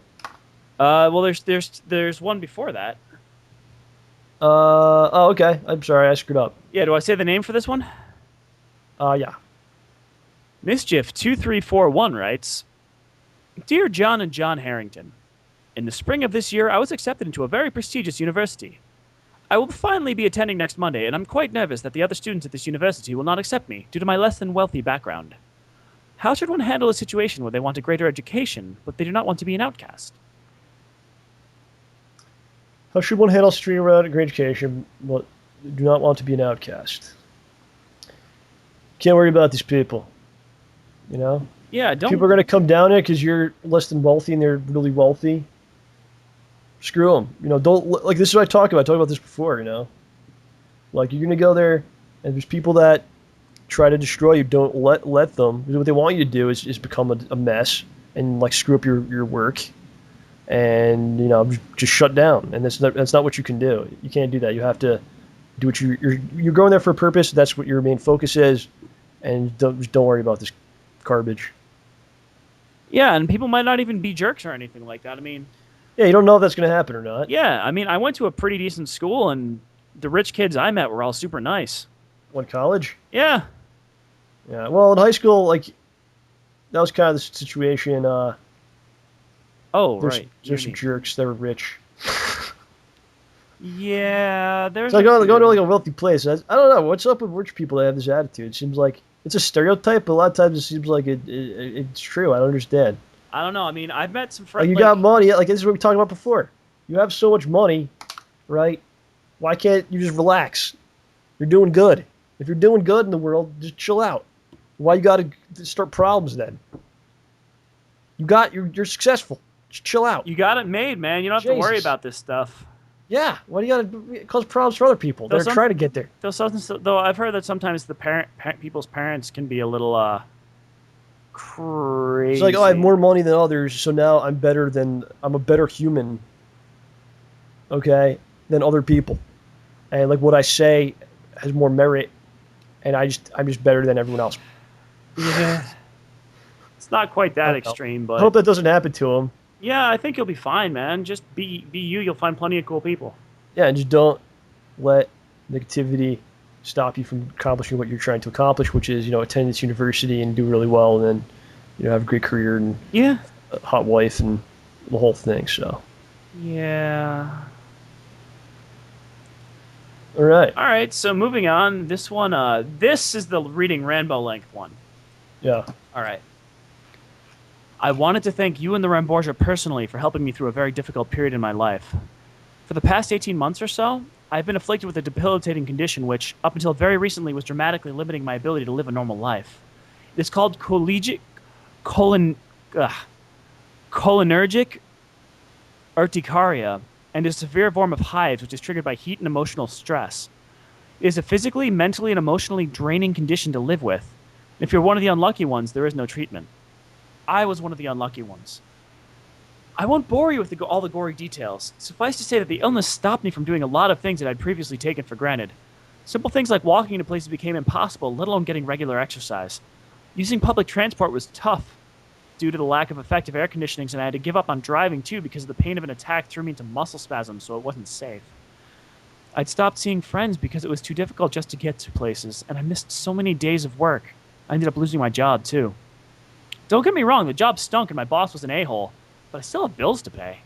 S3: Well, there's one before that.
S2: Oh, okay. I'm sorry, I screwed up.
S3: Yeah, do I say the name for this one?
S2: Yeah.
S3: Mischief2341 writes, Dear John and John Harrington, in the spring of this year, I was accepted into a very prestigious university. I will finally be attending next Monday, and I'm quite nervous that the other students at this university will not accept me due to my less than wealthy background. How should one handle a situation where they want a greater education, but they do not want to be an outcast?
S2: How should one handle street around a great education, but do not want to be an outcast? Can't worry about these people. You know?
S3: Yeah, don't...
S2: People are going to come down here because you're less than wealthy and they're really wealthy. Screw them. You know, don't... Like, this is what I talk about. I talked about this before, you know? Like, you're going to go there, and there's people that try to destroy you. Don't let them. Because what they want you to do is become a mess. and like screw up your work, and just shut down. And that's not what you can do. You can't do that. You have to do what you're going there for a purpose. That's what your main focus is, and don't worry about this garbage.
S3: Yeah, and people might not even be jerks or anything like that. I mean,
S2: Yeah, you don't know if that's going to happen or not.
S3: yeah, I mean, I went to a pretty decent school, and the rich kids I met were all super nice.
S2: What, college?
S3: Yeah.
S2: Yeah. Well, in high school, like that was kind of the situation.
S3: Oh,
S2: There's
S3: right.
S2: there's some jerks that were rich.
S3: Yeah, there's.
S2: So I go to like a wealthy place. I don't know what's up with rich people that have this attitude. It seems like it's a stereotype, but a lot of times it seems like it's true. I don't understand.
S3: I don't know. I mean, I've met some
S2: Like
S3: friends.
S2: you got money. Like this is what we talked about before. You have so much money, right? Why can't you just relax? You're doing good. If you're doing good in the world, just chill out. Why you got to start problems then? You're successful. Just chill out.
S3: You got it made, man. You don't have to worry
S2: Jesus.
S3: about this stuff.
S2: Yeah. Why do you got to cause problems for other people? They're trying to get there.
S3: Though I've heard that sometimes the people's parents can be a little crazy.
S2: It's like, oh, I have more money than others, so now I'm a better human, okay, than other people, and like what I say has more merit, and I'm just better than everyone else.
S3: Yeah. It's not quite that
S2: I
S3: extreme, but
S2: hope that doesn't happen to him.
S3: yeah, I think you'll be fine, man. Just be you. You'll find plenty of cool people.
S2: Yeah, and just don't let negativity stop you from accomplishing what you're trying to accomplish, which is attend this university and do really well, and then have a great career and
S3: Yeah.
S2: a hot wife and the whole thing. So,
S3: Yeah.
S2: all right,
S3: All right. So moving on. This one. This is the reading Rambo length one.
S2: yeah.
S3: All right. I wanted to thank you and the Ramborgia personally for helping me through a very difficult period in my life. For the past 18 months or so, I've been afflicted with a debilitating condition which, up until very recently, was dramatically limiting my ability to live a normal life. It is called cholinergic urticaria and is a severe form of hives which is triggered by heat and emotional stress. It is a physically, mentally, and emotionally draining condition to live with. And if you're one of the unlucky ones, there is no treatment. I was one of the unlucky ones. I won't bore you with all the gory details. Suffice to say that the illness stopped me from doing a lot of things that I'd previously taken for granted. Simple things like walking into places became impossible, let alone getting regular exercise. Using public transport was tough due to the lack of effective air conditioning, and I had to give up on driving too because the pain of an attack threw me into muscle spasms, so it wasn't safe. I'd stopped seeing friends because it was too difficult just to get to places, and I missed so many days of work. I ended up losing my job too. Don't get me wrong, the job stunk and my boss was an a-hole, but I still have bills to pay.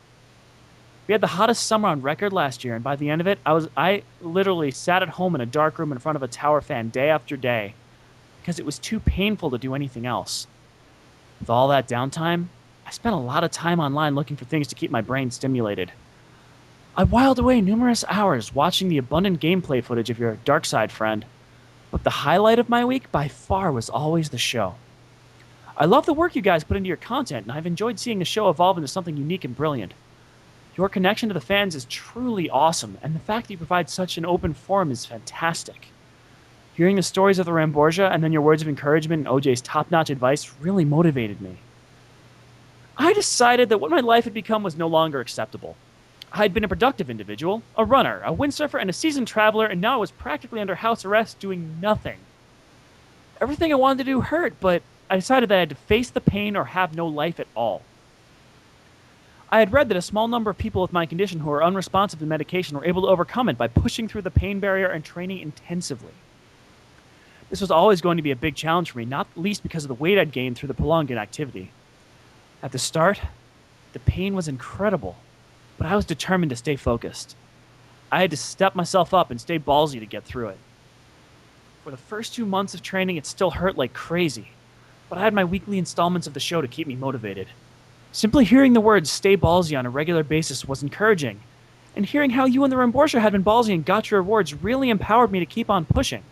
S3: We had the hottest summer on record last year, and by the end of it, I literally sat at home in a dark room in front of a tower fan day after day because it was too painful to do anything else. With all that downtime, I spent a lot of time online looking for things to keep my brain stimulated. I whiled away numerous hours watching the abundant gameplay footage of your dark side friend, but the highlight of my week by far was always the show. I love the work you guys put into your content, and I've enjoyed seeing the show evolve into something unique and brilliant. Your connection to the fans is truly awesome, and the fact that you provide such an open forum is fantastic. Hearing the stories of the Ramborgia and then your words of encouragement and OJ's top-notch advice really motivated me. I decided that what my life had become was no longer acceptable. I had been a productive individual, a runner, a windsurfer, and a seasoned traveler, and now I was practically under house arrest doing nothing. Everything I wanted to do hurt, but I decided that I had to face the pain or have no life at all. I had read that a small number of people with my condition who are unresponsive to medication were able to overcome it by pushing through the pain barrier and training intensively. This was always going to be a big challenge for me, not least because of the weight I'd gained through the prolonged inactivity. At the start, the pain was incredible, but I was determined to stay focused. I had to step myself up and stay ballsy to get through it. For the first 2 months of training, it still hurt like crazy, but I had my weekly installments of the show to keep me motivated. Simply hearing the words "stay ballsy" on a regular basis was encouraging, and hearing how you and the Ramborgia had been ballsy and got your rewards really empowered me to keep on pushing.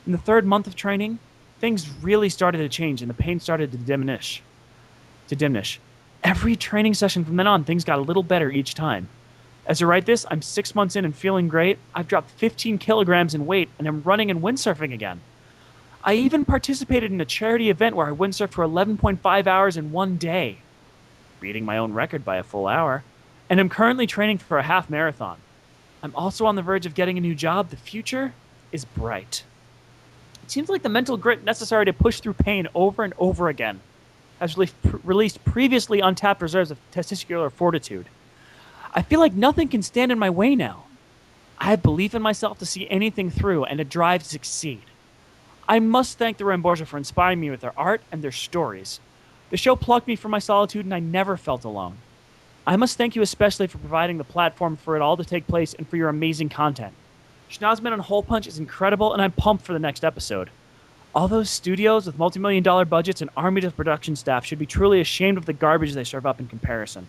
S3: In the 3rd month of training, things really started to change and the pain started to diminish. Every training session from then on, things got a little better each time. As I write this, I'm 6 months in and feeling great. I've dropped 15 kilograms in weight and I'm running and windsurfing again. I even participated in a charity event where I windsurfed for 11.5 hours in one day, beating my own record by a full hour, and am currently training for a half marathon. I'm also on the verge of getting a new job. The future is bright. It seems like the mental grit necessary to push through pain over and over again has released previously untapped reserves of testicular fortitude. I feel like nothing can stand in my way now. I have belief in myself to see anything through and a drive to succeed. I must thank the Ramborgia for inspiring me with their art and their stories. The show plucked me from my solitude and I never felt alone. I must thank you especially for providing the platform for it all to take place and for your amazing content. Schnozman on Hole Punch is incredible and I'm pumped for the next episode. All those studios with multi-million-dollar budgets and armies of production staff should be truly ashamed of the garbage they serve up in comparison.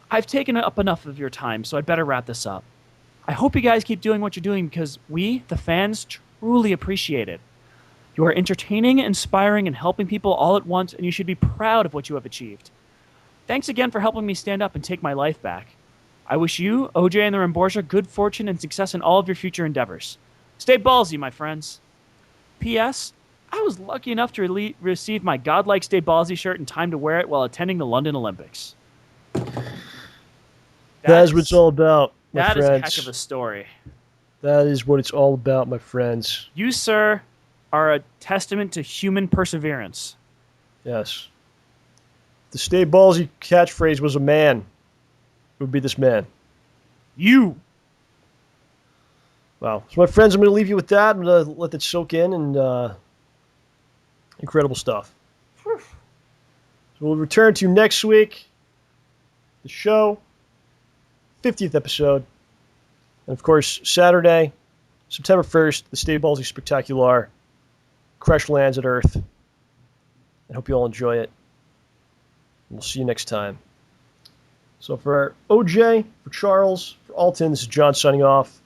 S3: I've taken up enough of your time, so I'd better wrap this up. I hope you guys keep doing what you're doing because we, the fans, truly appreciate it. You are entertaining, inspiring, and helping people all at once, and you should be proud of what you have achieved. Thanks again for helping me stand up and take my life back. I wish you, OJ, and the Ramborgia good fortune and success in all of your future endeavors. Stay ballsy, my friends. P.S. I was lucky enough to receive my godlike Stay Ballsy shirt in time to wear it while attending the London Olympics.
S2: That is what it's all about, my
S3: That
S2: friends.
S3: is a heck of a story.
S2: That is what it's all about, my friends.
S3: You, sir, are a testament to human perseverance.
S2: Yes. If the Stay Ballsy catchphrase was a man, it would be this man.
S3: You!
S2: Wow. So, my friends, I'm going to leave you with that. I'm going to let that soak in, and incredible stuff. So we'll return to next week, the show, 50th episode, and of course, Saturday, September 1st, the StayBallsy Spectacular crash lands at Earth. I hope you all enjoy it. We'll see you next time. So for OJ, for Charles, for Alton, this is John signing off.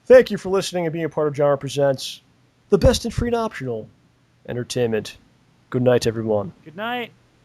S2: Thank you for listening and being a part of JohnRamboPresents, the best in free and optional entertainment. Good night, everyone.
S3: Good night.